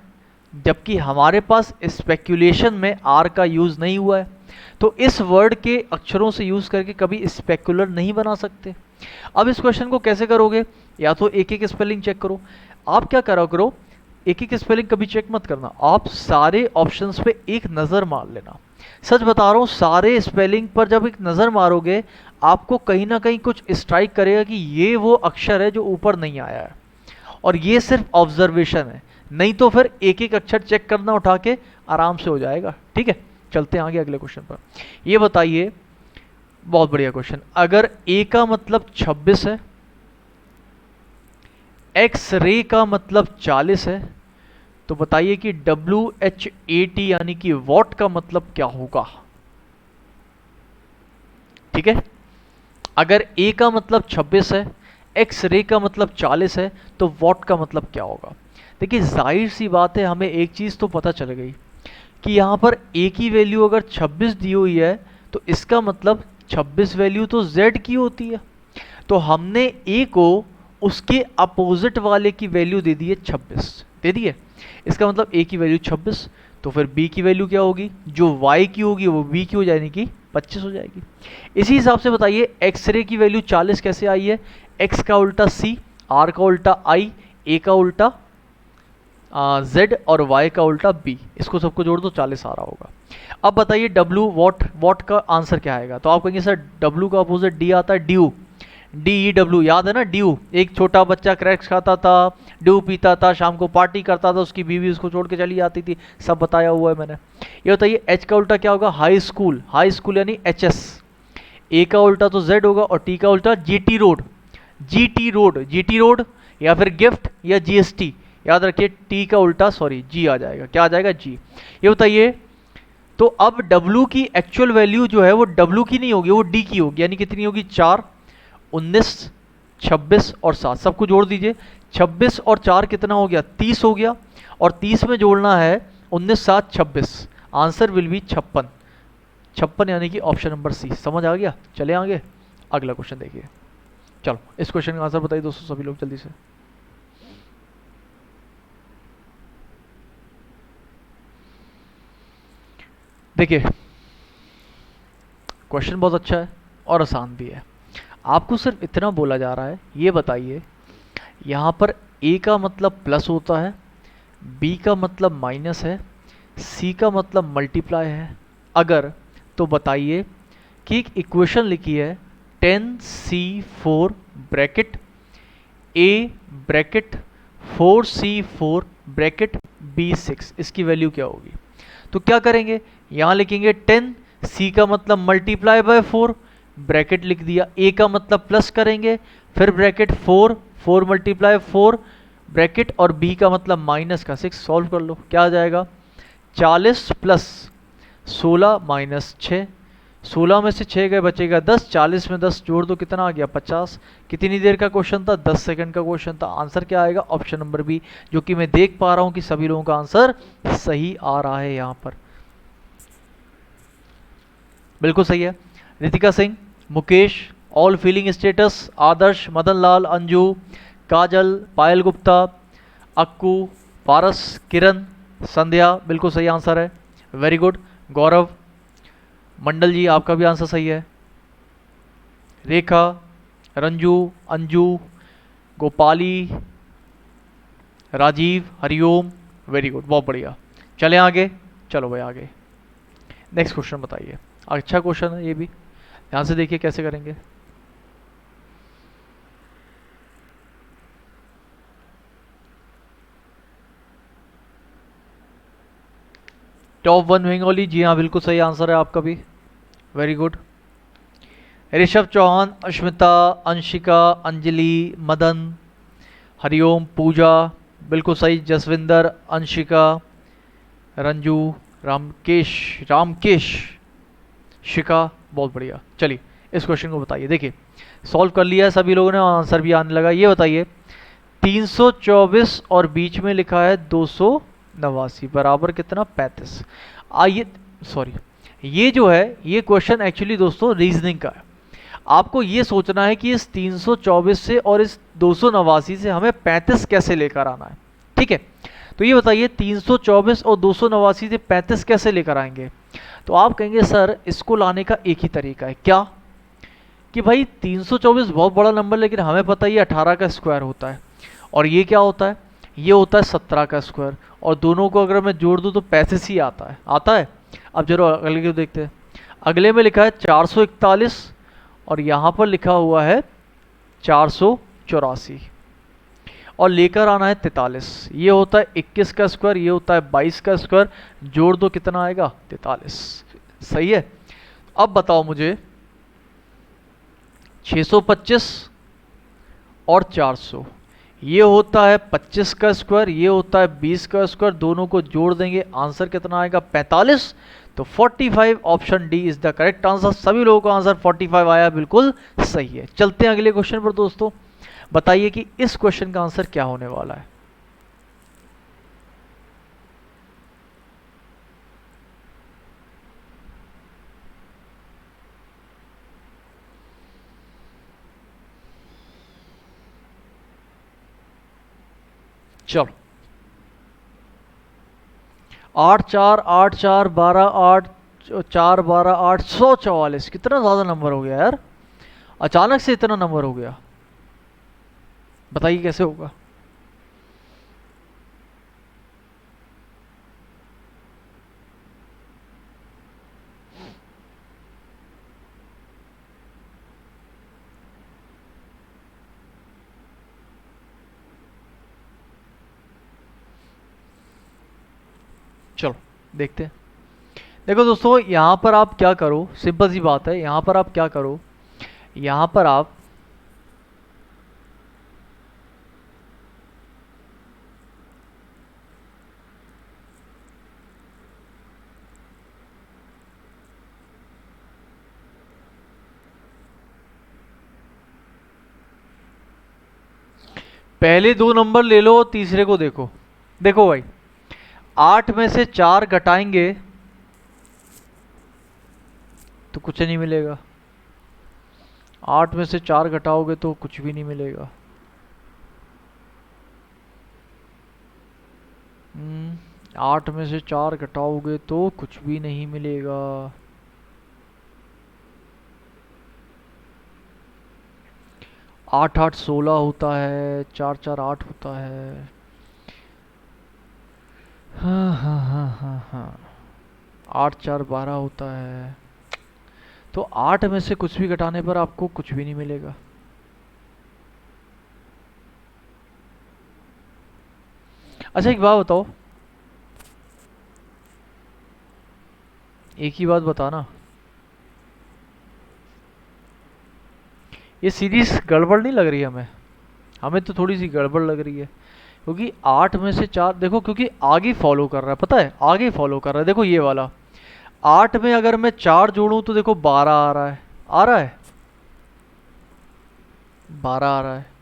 जबकि हमारे पास स्पेक्यूलेशन में आर का यूज़ नहीं हुआ है, तो इस वर्ड के अक्षरों से यूज़ करके कभी स्पेकुलर नहीं बना सकते। अब इस क्वेश्चन को कैसे करोगे, या तो एक एक स्पेलिंग चेक करो। आप क्या करो करो, एक एक स्पेलिंग कभी चेक मत करना, आप सारे ऑप्शंस पे एक नज़र मार लेना। सच बता रहा हूँ, सारे स्पेलिंग पर जब एक नज़र मारोगे आपको कहीं ना कहीं कुछ स्ट्राइक करेगा कि ये वो अक्षर है जो ऊपर नहीं आया है, और ये सिर्फ ऑब्जर्वेशन है, नहीं तो फिर एक एक अक्षर चेक करना उठा के आराम से हो जाएगा, ठीक है। चलते हैं आगे अगले क्वेश्चन पर। ये बताइए, बहुत बढ़िया क्वेश्चन, अगर ए का मतलब 26 है, एक्स रे का मतलब 40 है, तो बताइए कि WHAT यानी कि वॉट का मतलब क्या होगा, ठीक है। अगर A का मतलब 26 है, एक्स रे का मतलब 40 है, तो वॉट का मतलब क्या होगा? देखिए जाहिर सी बात है, हमें एक चीज़ तो पता चल गई कि यहाँ पर ए की वैल्यू अगर 26 दी हुई है तो इसका मतलब 26 वैल्यू तो जेड की होती है। तो हमने ए को उसके अपोजिट वाले की वैल्यू दे दी है 26, दे दी है। इसका मतलब ए की वैल्यू 26, तो फिर बी की वैल्यू क्या होगी? जो वाई की होगी वो बी की हो जाएगी कि 25 हो जाएगी। इसी हिसाब से बताइए एक्सरे की वैल्यू 40 कैसे आई है? एक्स का उल्टा सी, आर का उल्टा आई, ए का उल्टा जेड और वाई का उल्टा बी, इसको सबको जोड़ दो 40 आ रहा होगा। अब बताइए डब्लू वॉट, वॉट का आंसर क्या आएगा? तो आप कहेंगे सर डब्लू का अपोजिट डी आता है, ड्यू, डी ई डब्ल्यू, याद है ना ड्यू? एक छोटा बच्चा क्रैक्स खाता था, ड्यू पीता था, शाम को पार्टी करता था, उसकी बीवी उसको छोड़ के चली जाती थी, सब बताया हुआ है मैंने। ये बताइए एच का उल्टा क्या होगा? हाई स्कूल, हाई स्कूल यानी एच एस। ए का उल्टा तो जेड होगा और टी का उल्टा G T road, G T road, G T road या फिर गिफ्ट या जी एस टी। याद रखिए टी का उल्टा सॉरी जी आ जाएगा, क्या आ जाएगा? जी। ये बताइए तो अब W की एक्चुअल वैल्यू जो है वो W की नहीं होगी, वो D की होगी, यानी कितनी होगी? 4, 19, 26 और 7, सबको जोड़ दीजिए। 26 और 4 कितना हो गया? 30 हो गया, और 30 में जोड़ना है 19, 7, 26, आंसर विल बी 56, 56 यानी कि ऑप्शन नंबर सी। समझ आ गया? चले आगे अगला क्वेश्चन देखिए। चलो इस क्वेश्चन का आंसर बताइए दोस्तों सभी लोग जल्दी से। देखिए क्वेश्चन बहुत अच्छा है और आसान भी है। आपको सिर्फ इतना बोला जा रहा है, ये बताइए यहाँ पर ए का मतलब प्लस होता है, बी का मतलब माइनस है, सी का मतलब मल्टीप्लाई है। अगर तो बताइए कि एक इक्वेशन लिखी है 10C4 bracket A bracket 4C4 bracket B6, इसकी वैल्यू क्या होगी? तो क्या करेंगे, यहाँ लिखेंगे 10, सी का मतलब मल्टीप्लाई बाय 4, ब्रैकेट लिख दिया, ए का मतलब प्लस करेंगे, फिर ब्रैकेट 4, 4 मल्टीप्लाई 4 ब्रैकेट, और बी का मतलब माइनस का 6। सॉल्व कर लो, क्या आ जाएगा? 40 प्लस 16 माइनस 6, 16 में से 6 गए बचेगा 10, 40 में 10 जोड़ दो कितना आ गया? 50। कितनी देर का क्वेश्चन था? 10 सेकंड का क्वेश्चन था। आंसर क्या आएगा? ऑप्शन नंबर बी, जो कि मैं देख पा रहा हूं कि सभी लोगों का आंसर सही आ रहा है यहाँ पर। बिल्कुल सही है। Ritika Singh, Mukesh, all feeling status, Adarsh, Madan Lal, Anju, Kajal, Payal Gupta, Akku, Paras, Kiran, Sandhya, बिल्कुल सही आंसर है, वेरी गुड। गौरव, मंडल जी आपका भी आंसर सही है। रेखा, रंजू, अंजू, गोपाली, राजीव, हरिओम, वेरी गुड, बहुत बढ़िया। चलें आगे, चलो भाई आगे नेक्स्ट क्वेश्चन बताइए। अच्छा क्वेश्चन है ये भी, ध्यान से देखिए कैसे करेंगे। टॉप 1 बंगाली, जी हाँ बिल्कुल सही आंसर है आपका भी, वेरी गुड। ऋषभ चौहान, अश्मिता, अंशिका, अंजलि, मदन, हरिओम, पूजा, बिल्कुल सही। जसविंदर, अंशिका, रंजू, रामकेश, रामकेश, शिका, बहुत बढ़िया। चलिए इस क्वेश्चन को बताइए। देखिए सॉल्व कर लिया है सभी लोगों ने, आंसर भी आने लगा। ये बताइए 324 और बीच में लिखा है 289 बराबर कितना? 35। आइए सॉरी, ये जो है ये क्वेश्चन एक्चुअली दोस्तों रीजनिंग का है। आपको ये सोचना है कि इस 324 से और इस 289 से हमें 35 कैसे लेकर आना है, ठीक है? तो ये बताइए 324 और 289 से 35 कैसे लेकर आएंगे? तो आप कहेंगे सर इसको लाने का एक ही तरीका है, क्या? कि भाई 324 बहुत बड़ा नंबर, लेकिन हमें पता ही 18 का स्क्वायर होता है, और ये क्या होता है? ये होता है 17 का स्क्वायर, और दोनों को अगर मैं जोड़ दूं तो 35 ही आता है, आता है। अब जरूर अगले को देखते हैं। अगले में लिखा है 441 और यहाँ पर लिखा हुआ है 484, और लेकर आना है 43। ये होता है 21 का स्क्वायर, ये होता है 22 का स्क्वायर, जोड़ दो कितना आएगा? 43। सही है। अब बताओ मुझे 625 और 400, ये होता है 25 का स्क्वायर, ये होता है 20 का स्क्वायर, दोनों को जोड़ देंगे आंसर कितना आएगा? 45। तो 45 option D is the correct answer. सभी लोगों का आंसर 45 आया, बिल्कुल सही है। चलते हैं अगले क्वेश्चन पर दोस्तों। बताइए कि इस क्वेश्चन का आंसर क्या होने वाला है। चलो, 8 4 8 4 12 8 4 12 844, कितना ज़्यादा नंबर हो गया यार, अचानक से इतना नंबर हो गया, बताइए कैसे होगा। चलो देखते हैं। देखो दोस्तों, यहाँ पर आप क्या करो, सिंपल सी बात है, यहाँ पर आप क्या करो, यहाँ पर आप पहले दो नंबर ले लो और तीसरे को देखो। देखो भाई, 8 में से 4 घटाएंगे तो कुछ नहीं मिलेगा, 8 में से 4 घटाओगे तो कुछ भी नहीं मिलेगा। 8 में से 4 घटाओगे तो कुछ भी नहीं मिलेगा। 8 8 16 होता है, 4 4 8 होता है। हाँ हाँ हाँ हाँ हाँ, 8 4 12 होता है। तो 8 में से कुछ भी घटाने पर आपको कुछ भी नहीं मिलेगा। अच्छा एक बात बताओ, एक ही बात बताना, ये सीरीज गड़बड़ नहीं लग रही हमें? हमें तो थोड़ी सी गड़बड़ लग रही है, क्योंकि 8 में से 4 देखो, क्योंकि आगे फॉलो कर रहा है, पता है आगे फॉलो कर रहा है। देखो ये वाला 8 में अगर मैं 4 जोड़ूं तो देखो 12 आ रहा है, आ रहा है, 12 आ रहा है।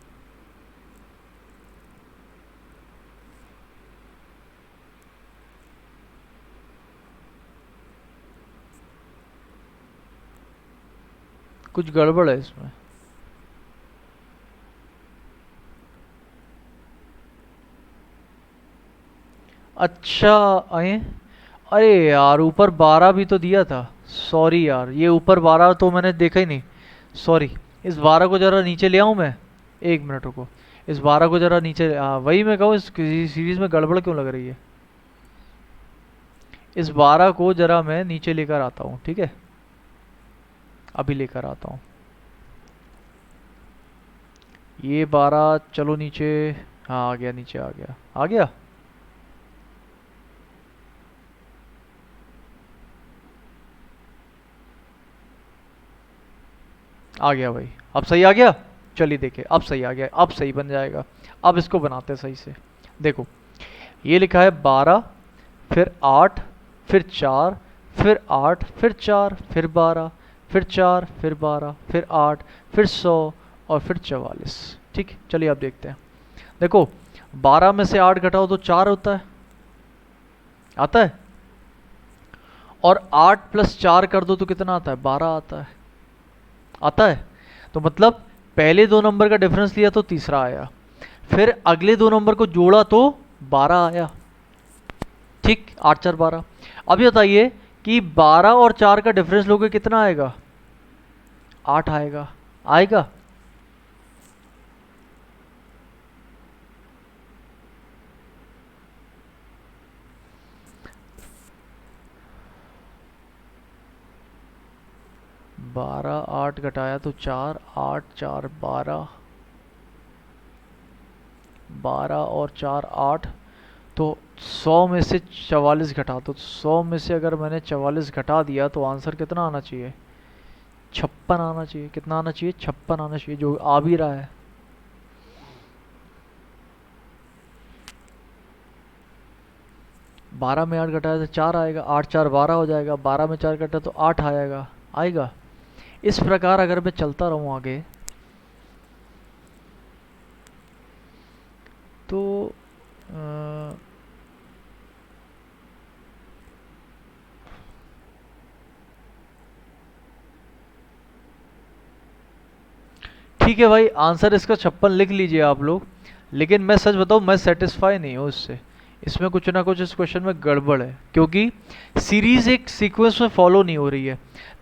कुछ गड़बड़ है इसमें। अच्छा, आए, अरे यार ऊपर 12 भी तो दिया था, सॉरी यार, ये ऊपर 12 तो मैंने देखा ही नहीं, सॉरी। इस 12 को जरा नीचे ले आऊं मैं, एक मिनट रुको, इस 12 को जरा नीचे, हाँ वही मैं कहूँ, इस सीरीज में गड़बड़ क्यों लग रही है। इस 12 को जरा मैं नीचे लेकर आता हूँ, ठीक है, अभी लेकर आता हूँ। ये 12 चलो नीचे, हाँ आ गया, नीचे आ गया, आ गया। आ गया भाई, अब सही आ गया। चलिए देखिए, अब सही आ गया, अब सही बन जाएगा। अब इसको बनाते हैं सही से। देखो ये लिखा है 12, फिर 8, फिर 4, फिर 8, फिर 4, फिर 12, फिर 4, फिर 12, फिर 8, फिर 100 और फिर 44। ठीक, चलिए अब देखते हैं। देखो 12 में से 8 घटाओ तो 4 होता है, आता है, और 8 प्लस 4 कर दो तो कितना आता है, 12 आता है, आता है। तो मतलब पहले दो नंबर का डिफरेंस लिया तो तीसरा आया, फिर अगले दो नंबर को जोड़ा तो 12 आया। ठीक, 8 4 12। अभी बताइए कि 12 और 4 का डिफरेंस लोगे कितना आएगा, 8 आएगा, आएगा। बारह, 8 घटाया तो 4, 8 4 12, 12 और 4 8, तो 100 में से 44 घटा दो, तो 100 में से अगर मैंने 44 घटा दिया तो आंसर कितना आना चाहिए, 56 आना चाहिए। कितना आना चाहिए, 56 आना चाहिए, जो आ भी रहा है। बारह में 8 घटाया तो 4 आएगा, 8 4 12 हो जाएगा, 12 में 4 घटा तो 8 आएगा, आएगा। इस प्रकार अगर मैं चलता रहूँ आगे, तो अ, ठीक है भाई, आंसर इसका 56 लिख लीजिए आप लोग। लेकिन मैं सच बताऊं, मैं सेटिस्फाई नहीं हूँ इससे। इसमें कुछ ना कुछ इस क्वेश्चन में गड़बड़ है, क्योंकि सीरीज एक सीक्वेंस में फॉलो नहीं हो रही है।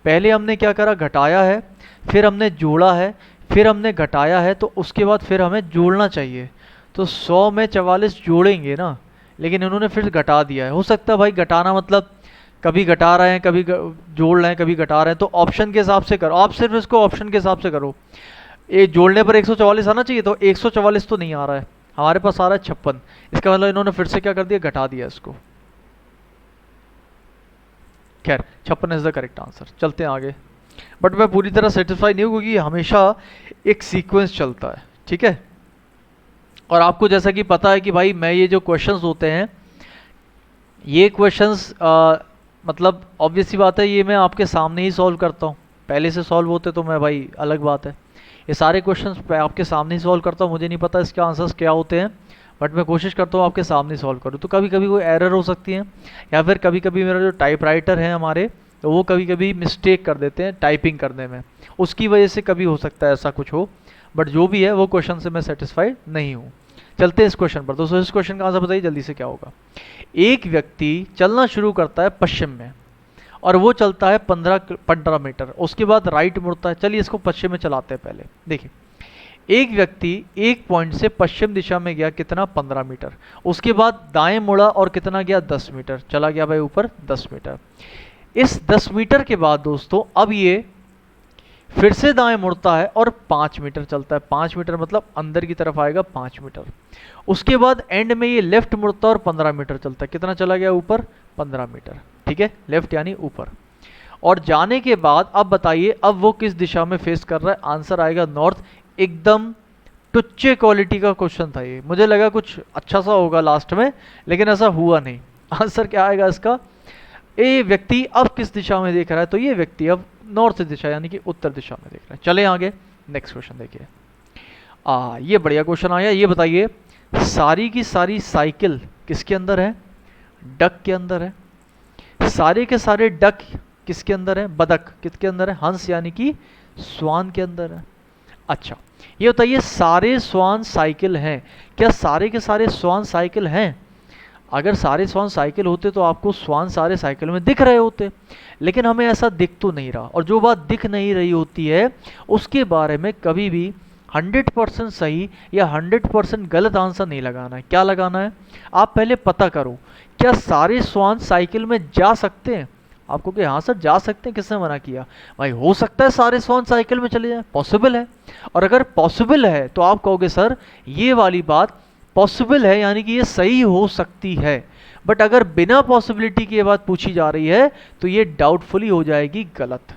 पहले हमने क्या करा, घटाया है, फिर हमने जोड़ा है, फिर हमने घटाया है, तो उसके बाद फिर हमें जोड़ना चाहिए। तो 100 में 44 जोड़ेंगे ना, लेकिन इन्होंने फिर घटा दिया है। हो सकता है भाई घटाना मतलब कभी घटा रहे हैं, कभी जोड़ रहे हैं, कभी घटा रहे हैं, तो ऑप्शन के हिसाब से करो। आप सिर्फ इसको ऑप्शन के हिसाब से करो। ये जोड़ने पर 144 आना चाहिए, तो 144 तो नहीं आ रहा है, हमारे पास आ रहा है 56। इसका मतलब इन्होंने फिर से क्या कर दिया, घटा दिया इसको। खैर 56 इज द करेक्ट आंसर। चलते हैं आगे। बट मैं पूरी तरह सेटिस्फाई नहीं हूँ, क्योंकि हमेशा एक सीक्वेंस चलता है, ठीक है। और आपको जैसा कि पता है कि भाई मैं ये जो क्वेश्चंस होते हैं, ये क्वेश्चंस मतलब ऑब्वियस सी बात है, ये मैं आपके सामने ही सॉल्व करता हूँ। पहले से सॉल्व होते तो मैं भाई अलग बात है। ये सारे क्वेश्चंस आपके सामने ही सॉल्व करता हूँ। मुझे नहीं पता इसके आंसर्स क्या होते हैं, बट मैं कोशिश करता हूँ आपके सामने सॉल्व करूँ। तो कभी कभी कोई एरर हो सकती है, या फिर कभी कभी मेरा जो टाइपराइटर है हमारे, तो वो कभी कभी मिस्टेक कर देते हैं टाइपिंग करने में, उसकी वजह से कभी हो सकता है ऐसा कुछ हो। बट जो भी है वो क्वेश्चन से मैं सेटिस्फाइड नहीं हूँ। चलते हैं इस क्वेश्चन पर। दोस्तों इस क्वेश्चन का आंसर बताइए जल्दी से, क्या होगा। एक व्यक्ति चलना शुरू करता है पश्चिम में, और वो चलता है 15 मीटर, उसके बाद राइट मुड़ता है। चलिए इसको पश्चिम में चलाते हैं पहले। देखिए, एक व्यक्ति एक पॉइंट से पश्चिम दिशा में गया, कितना, 15 मीटर। उसके बाद दाएं मुड़ा और कितना गया, 10 मीटर चला गया भाई ऊपर, 10 मीटर। इस 10 मीटर के बाद दोस्तों अब ये फिर से दाएं मुड़ता है और 5 मीटर चलता है। 5 मीटर मतलब अंदर की तरफ आएगा 5 मीटर। उसके बाद एंड में ये लेफ्ट मुड़ता है और 15 मीटर चलता है। कितना चला गया ऊपर, 15 मीटर, ठीक है, लेफ्ट यानी ऊपर। और जाने के बाद अब बताइए, अब वो किस दिशा में फेस कर रहा है। आंसर आएगा नॉर्थ। एकदम टुच्चे क्वालिटी का क्वेश्चन था ये, मुझे लगा कुछ अच्छा सा होगा लास्ट में, लेकिन ऐसा हुआ नहीं। आंसर क्या आएगा इसका, ये व्यक्ति अब किस दिशा में देख रहा है, तो ये व्यक्ति अब नॉर्थ दिशा यानी कि उत्तर दिशा में देख रहा है। चले आगे, नेक्स्ट क्वेश्चन देखिए। ये बढ़िया क्वेश्चन आया। ये बताइए, सारी की सारी साइकिल किसके अंदर है, डक के अंदर है। सारे के सारे डक किसके अंदर है, बदक किसके अंदर है, हंस यानी कि स्वान के अंदर है। अच्छा ये बताइए, सारे स्वान साइकिल हैं, क्या सारे के सारे स्वान साइकिल हैं। अगर सारे स्वान साइकिल होते तो आपको स्वान सारे साइकिल में दिख रहे होते, लेकिन हमें ऐसा दिख तो नहीं रहा। और जो बात दिख नहीं रही होती है उसके बारे में कभी भी 100% सही या 100% गलत आंसर नहीं लगाना है। क्या लगाना है, आप पहले पता करो क्या सारे स्वान साइकिल में जा सकते हैं। आपको कि हाँ सर जा सकते हैं, किसने मना किया भाई, हो सकता है सारे स्वान साइकिल में चले जाए, पॉसिबल है। और अगर पॉसिबल है तो आप कहोगे सर ये वाली बात पॉसिबल है, यानी कि ये सही हो सकती है। बट अगर बिना पॉसिबिलिटी की ये बात पूछी जा रही है तो ये डाउटफुली हो जाएगी गलत।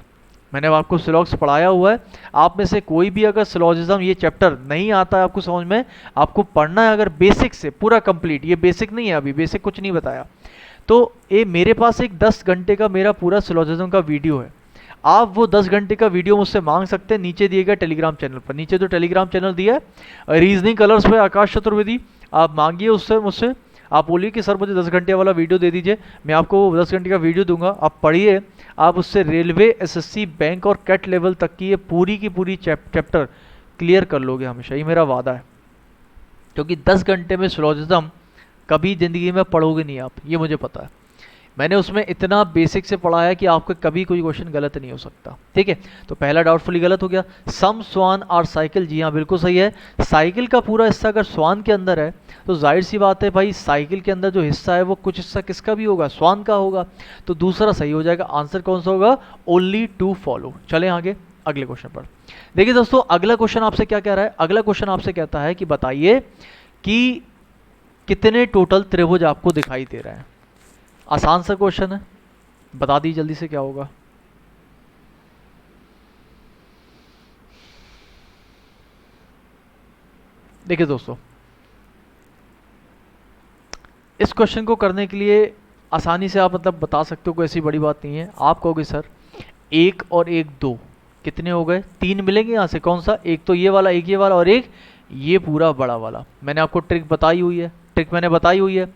मैंने आपको सिलॉग्स पढ़ाया हुआ है, आप में से कोई भी अगर सिलॉजिज्म ये चैप्टर नहीं आता है आपको समझ में, आपको पढ़ना है अगर बेसिक से पूरा कंप्लीट, ये बेसिक नहीं है, अभी बेसिक कुछ नहीं बताया, तो ये मेरे पास एक 10 घंटे का मेरा पूरा सिलॉजिज्म का वीडियो है। आप वो 10 घंटे का वीडियो मुझसे मांग सकते हैं, नीचे दिए गए टेलीग्राम चैनल पर। नीचे जो टेलीग्राम चैनल दिया है रीजनिंग कलर्स पे आकाश चतुर्वेदी, आप मांगिए उससे मुझसे, आप बोलिए कि सर मुझे 10 घंटे वाला वीडियो दे दीजिए, मैं आपको 10 घंटे का वीडियो दूंगा, आप पढ़िए। आप उससे रेलवे, एसएससी, बैंक और कैट लेवल तक की ये पूरी की पूरी चैप्टर क्लियर कर लोगे हमेशा, ये मेरा वादा है। क्योंकि 10 घंटे में सिलॉजिज्म कभी ज़िंदगी में पढ़ोगे नहीं आप, ये मुझे पता है। मैंने उसमें इतना बेसिक से पढ़ा है कि आपको कभी कोई क्वेश्चन गलत नहीं हो सकता, ठीक है। तो पहला डाउटफुली गलत हो गया। सम स्वान और साइकिल, जी हाँ बिल्कुल सही है। साइकिल का पूरा हिस्सा अगर स्वान के अंदर है तो जाहिर सी बात है भाई, साइकिल के अंदर जो हिस्सा है वो कुछ हिस्सा किसका भी होगा, स्वान का होगा। तो दूसरा सही हो जाएगा। आंसर कौन सा होगा, ओनली टू फॉलो। चलें आगे अगले क्वेश्चन पर। देखिए दोस्तों अगला क्वेश्चन आपसे क्या कह रहा है, अगला क्वेश्चन आपसे कहता है कि बताइए कि कितने टोटल त्रिभुज आपको दिखाई दे रहे हैं। आसान सा क्वेश्चन है, बता दी जल्दी से क्या होगा। देखिए दोस्तों, इस क्वेश्चन को करने के लिए आसानी से आप मतलब बता सकते हो, कोई ऐसी बड़ी बात नहीं है। आप कहोगे सर 1 और 1 2 कितने हो गए, 3 मिलेंगे यहाँ से, कौन सा, एक तो ये वाला, एक ये वाला और एक ये पूरा बड़ा वाला। मैंने आपको ट्रिक बताई हुई है, ट्रिक मैंने बताई हुई है।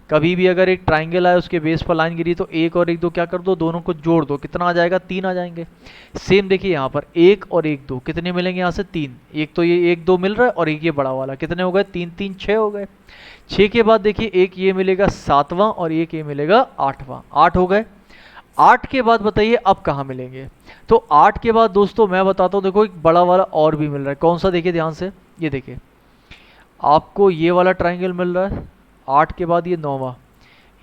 कभी भी अगर एक ट्राइंगल आए उसके बेस पर लाइन गिरी तो एक और एक दो क्या कर दो, दोनों को जोड़ दो, कितना आ जाएगा, 3 आ जाएंगे। सेम देखिए यहाँ पर 1 और 1 2 कितने मिलेंगे यहाँ से, 3। एक तो ये 1 2 मिल रहा है और एक ये बड़ा वाला, कितने हो गए, 3 3 6 हो गए। 6 के बाद देखिए एक ये मिलेगा 7वां और एक ये मिलेगा 8वां, 8 हो गए। 8 के बाद बताइए अब कहाँ मिलेंगे। तो 8 के बाद दोस्तों मैं बताता हूँ, देखो एक बड़ा वाला और भी मिल रहा है, कौन सा, देखिए ध्यान से, ये देखिए आपको ये वाला ट्राइंगल मिल रहा है। 8 के बाद ये 9वां,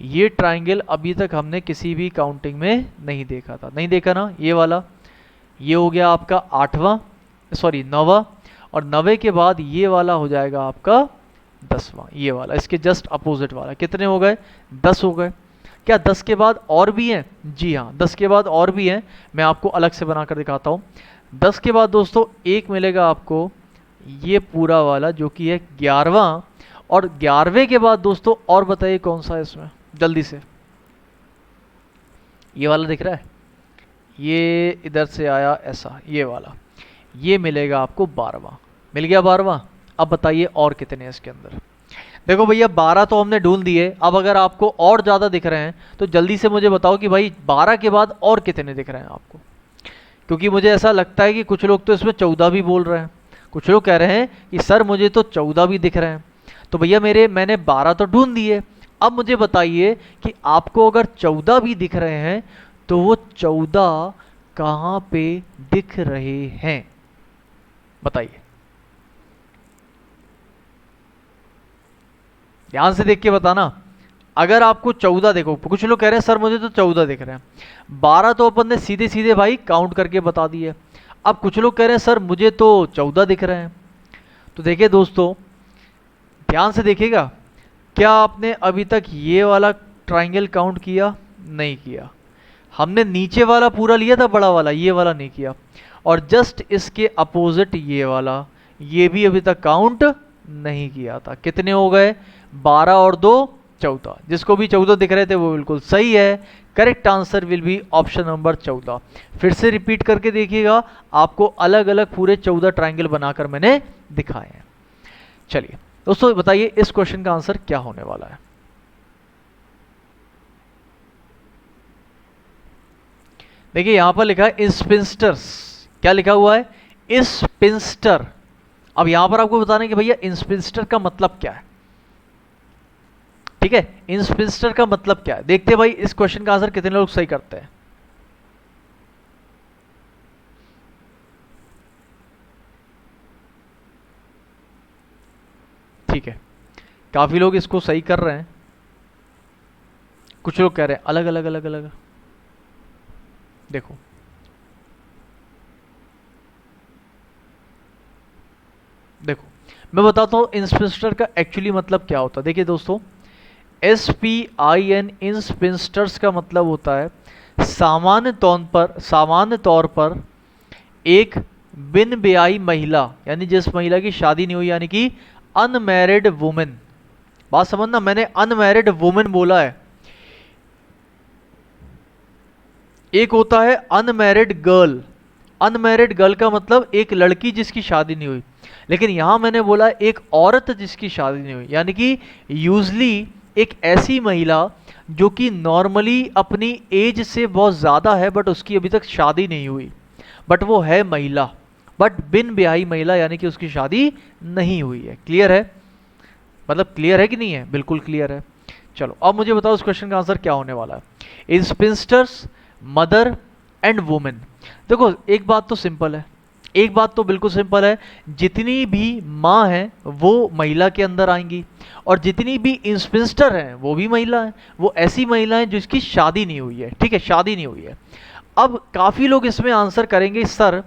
ये ट्राइंगल अभी तक हमने किसी भी काउंटिंग में नहीं देखा था, नहीं देखा ना, ये वाला। ये हो गया आपका 8वां, सॉरी 9वां। और 9वें के बाद ये वाला हो जाएगा आपका 10वां, ये वाला, इसके जस्ट अपोजिट वाला। कितने हो गए, 10 हो गए। क्या 10 के बाद और भी हैं, जी हाँ 10 के बाद और भी हैं, मैं आपको अलग से बनाकर दिखाता हूँ। 10 के बाद दोस्तों एक मिलेगा आपको ये पूरा वाला जो कि है 11वां। और 11वें के बाद दोस्तों और बताइए कौन सा है इसमें, जल्दी से, ये वाला दिख रहा है, ये इधर से आया ऐसा, ये वाला, ये मिलेगा आपको 12वां। मिल गया 12वां। अब बताइए और कितने हैं इसके अंदर। देखो भैया 12 तो हमने ढूंढ दिए, अब अगर आपको और ज़्यादा दिख रहे हैं तो जल्दी से मुझे बताओ कि भाई 12 के बाद और कितने दिख रहे हैं आपको। क्योंकि मुझे ऐसा लगता है कि कुछ लोग तो इसमें 14 भी बोल रहे हैं, कुछ लोग कह रहे हैं कि सर मुझे तो 14 भी दिख रहे हैं। तो भैया मैंने 12 तो ढूंढ दिए, अब मुझे बताइए कि आपको अगर 14 भी दिख रहे हैं तो वो 14 कहाँ पे दिख रहे हैं, बताइए, ध्यान से देख के बताना। अगर आपको 14, देखो कुछ लोग कह रहे हैं सर मुझे तो 14 दिख रहे हैं, 12 तो अपन ने सीधे सीधे भाई काउंट करके बता दिए। अब कुछ लोग कह रहे हैं सर मुझे तो 14 दिख रहे हैं। तो देखिए दोस्तों ध्यान से देखिएगा, क्या आपने अभी तक ये वाला ट्राइंगल काउंट किया, नहीं किया। हमने नीचे वाला पूरा लिया था बड़ा वाला, ये वाला नहीं किया। और जस्ट इसके अपोजिट ये वाला, ये भी अभी तक काउंट नहीं किया था। कितने हो गए, 12 और 2 14। जिसको भी 14 दिख रहे थे वो बिल्कुल सही है। Correct answer will be option number 14। फिर से रिपीट करके देखिएगा, आपको अलग अलग पूरे 14 ट्राइंगल बनाकर मैंने दिखाए हैं। चलिए दोस्तों बताइए इस क्वेश्चन का आंसर क्या होने वाला है। देखिए यहां पर लिखा है इंस्पिंस्टर्स, क्या लिखा हुआ है, इंस्पिंस्टर। अब यहां पर आपको बताना है कि भैया इंस्पिंस्टर का मतलब क्या है, ठीक है, इंस्पिंस्टर का मतलब क्या है। देखते हैं भाई इस क्वेश्चन का आंसर कितने लोग सही करते हैं। ठीक है, काफी लोग इसको सही कर रहे हैं, कुछ लोग कह रहे हैं अलग अलग अलग अलग। देखो देखो मैं बताता हूं इंस्पिंस्टर का एक्चुअली मतलब क्या होता है। देखिए दोस्तों SPIN इंस्पिंस्टर्स का मतलब होता है सामान्य तौर पर एक बिन ब्याही महिला, यानी जिस महिला की शादी नहीं हुई, यानी कि अनमैरिड वुमेन। बात समझना, मैंने अनमैरिड वुमेन बोला है। एक होता है अनमैरिड गर्ल, अनमैरिड गर्ल का मतलब एक लड़की जिसकी शादी नहीं हुई। लेकिन यहां मैंने बोला एक औरत जिसकी शादी नहीं हुई, यानी कि यूजली एक ऐसी महिला जो कि नॉर्मली अपनी एज से बहुत ज़्यादा है बट उसकी अभी तक शादी नहीं हुई, बट वो है महिला, बट बिन ब्याही महिला, यानी कि उसकी शादी नहीं हुई है। क्लियर है, मतलब क्लियर है कि नहीं है, बिल्कुल क्लियर है। चलो अब मुझे बताओ इस क्वेश्चन का आंसर क्या होने वाला है। इंस्पिंस्टर्स, मदर एंड वुमेन। देखो एक बात तो सिंपल है, एक बात तो बिल्कुल सिंपल है, जितनी भी माँ हैं वो महिला के अंदर आएंगी, और जितनी भी इंस्पिंस्टर हैं वो भी महिला हैं, वो ऐसी महिला हैं जिसकी शादी नहीं हुई है। ठीक है, शादी नहीं हुई है। अब काफ़ी लोग इसमें आंसर करेंगे सर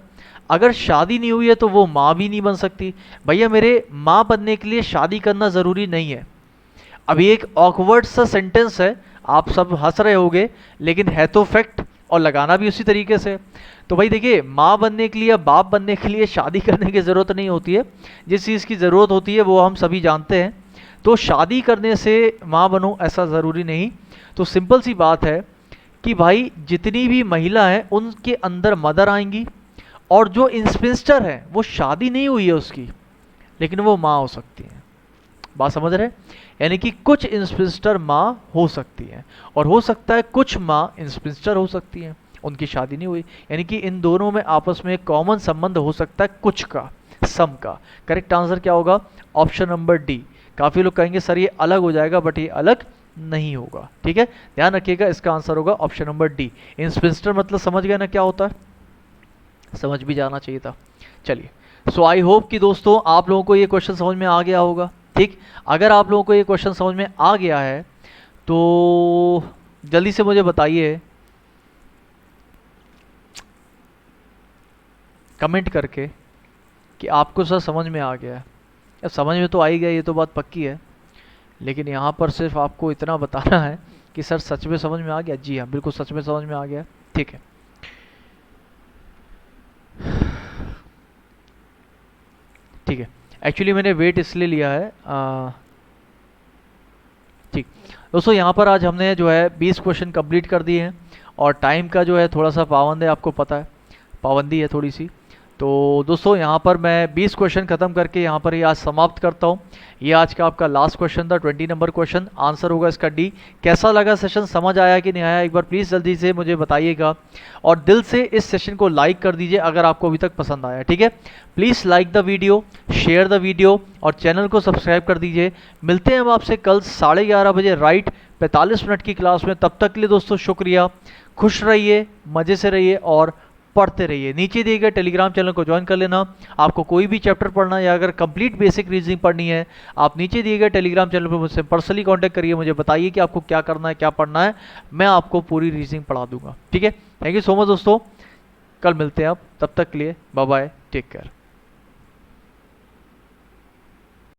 अगर शादी नहीं हुई है तो वो माँ भी नहीं बन सकती। भैया मेरे माँ बनने के लिए शादी करना ज़रूरी नहीं है। अभी एक ऑकवर्ड सा सेंटेंस है, आप सब हंस रहे होगे, लेकिन है तो फैक्ट और लगाना भी उसी तरीके से। तो भाई देखिए माँ बनने के लिए, बाप बनने के लिए शादी करने की ज़रूरत नहीं होती है। जिस चीज़ की ज़रूरत होती है वो हम सभी जानते हैं। तो शादी करने से माँ बनो ऐसा ज़रूरी नहीं। तो सिंपल सी बात है कि भाई जितनी भी महिला हैं उनके अंदर मदर आएंगी, और जो इंस्पिंस्टर है वो शादी नहीं हुई है उसकी, लेकिन वो माँ हो सकती हैं। बात समझ रहे हैं? यानी कि कुछ इंस्पेक्टर माँ हो सकती हैं और हो सकता है कुछ माँ इंस्पेक्टर हो सकती हैं, उनकी शादी नहीं हुई, यानी कि इन दोनों में आपस में एक कॉमन संबंध हो सकता है कुछ का, सम का। करेक्ट आंसर क्या होगा? Option number D. काफ़ी लोग कहेंगे सर ये अलग हो जाएगा, बट ये अलग नहीं होगा। ठीक है, ध्यान रखिएगा, इसका आंसर होगा ऑप्शन नंबर डी। इंस्पेक्टर मतलब समझ गए ना क्या होता है? समझ भी जाना चाहिए था। चलिए, सो आई होप कि दोस्तों आप लोगों को ये क्वेश्चन समझ में आ गया होगा। ठीक, अगर आप लोगों को ये क्वेश्चन समझ में आ गया है तो जल्दी से मुझे बताइए कमेंट करके कि आपको सर समझ में आ गया है। अब समझ में तो आ ही गया, ये तो बात पक्की है, लेकिन यहाँ पर सिर्फ आपको इतना बताना है कि सर सच में समझ में आ गया। जी हाँ, बिल्कुल सच में समझ में आ गया। ठीक है, ठीक है। एक्चुअली मैंने वेट इसलिए लिया है, ठीक दोस्तों, यहाँ पर आज हमने जो है 20 क्वेश्चन कंप्लीट कर दिए हैं और टाइम का जो है थोड़ा सा पाबंद है, आपको पता है, पाबंदी है थोड़ी सी। तो दोस्तों यहाँ पर मैं 20 क्वेश्चन खत्म करके यहाँ पर ही आज समाप्त करता हूँ। ये आज का आपका लास्ट क्वेश्चन था, 20 नंबर क्वेश्चन, आंसर होगा इसका डी। कैसा लगा सेशन, समझ आया कि नहीं आया, एक बार प्लीज़ जल्दी से मुझे बताइएगा और दिल से इस सेशन को लाइक कर दीजिए अगर आपको अभी तक पसंद आया। ठीक है, please like the video, share the video और चैनल को सब्सक्राइब कर दीजिए। मिलते हैं हम आपसे कल 11:30 बजे राइट 45 मिनट की क्लास में। तब तक के लिए दोस्तों शुक्रिया, खुश रहिए, मज़े से रहिए और पढ़ते रहिए। नीचे दिए गए टेलीग्राम चैनल को ज्वाइन कर लेना। आपको कोई भी चैप्टर पढ़ना है या अगर कंप्लीट बेसिक रीजनिंग पढ़नी है, आप नीचे दिए गए टेलीग्राम चैनल पर मुझसे पर्सनली कांटेक्ट करिए, मुझे बताइए कि आपको क्या करना है, क्या पढ़ना है, मैं आपको पूरी रीजनिंग पढ़ा दूंगा। ठीक है, थैंक यू सो मच दोस्तों, कल मिलते हैं आप, तब तक के लिए बाय बाय, टेक केयर।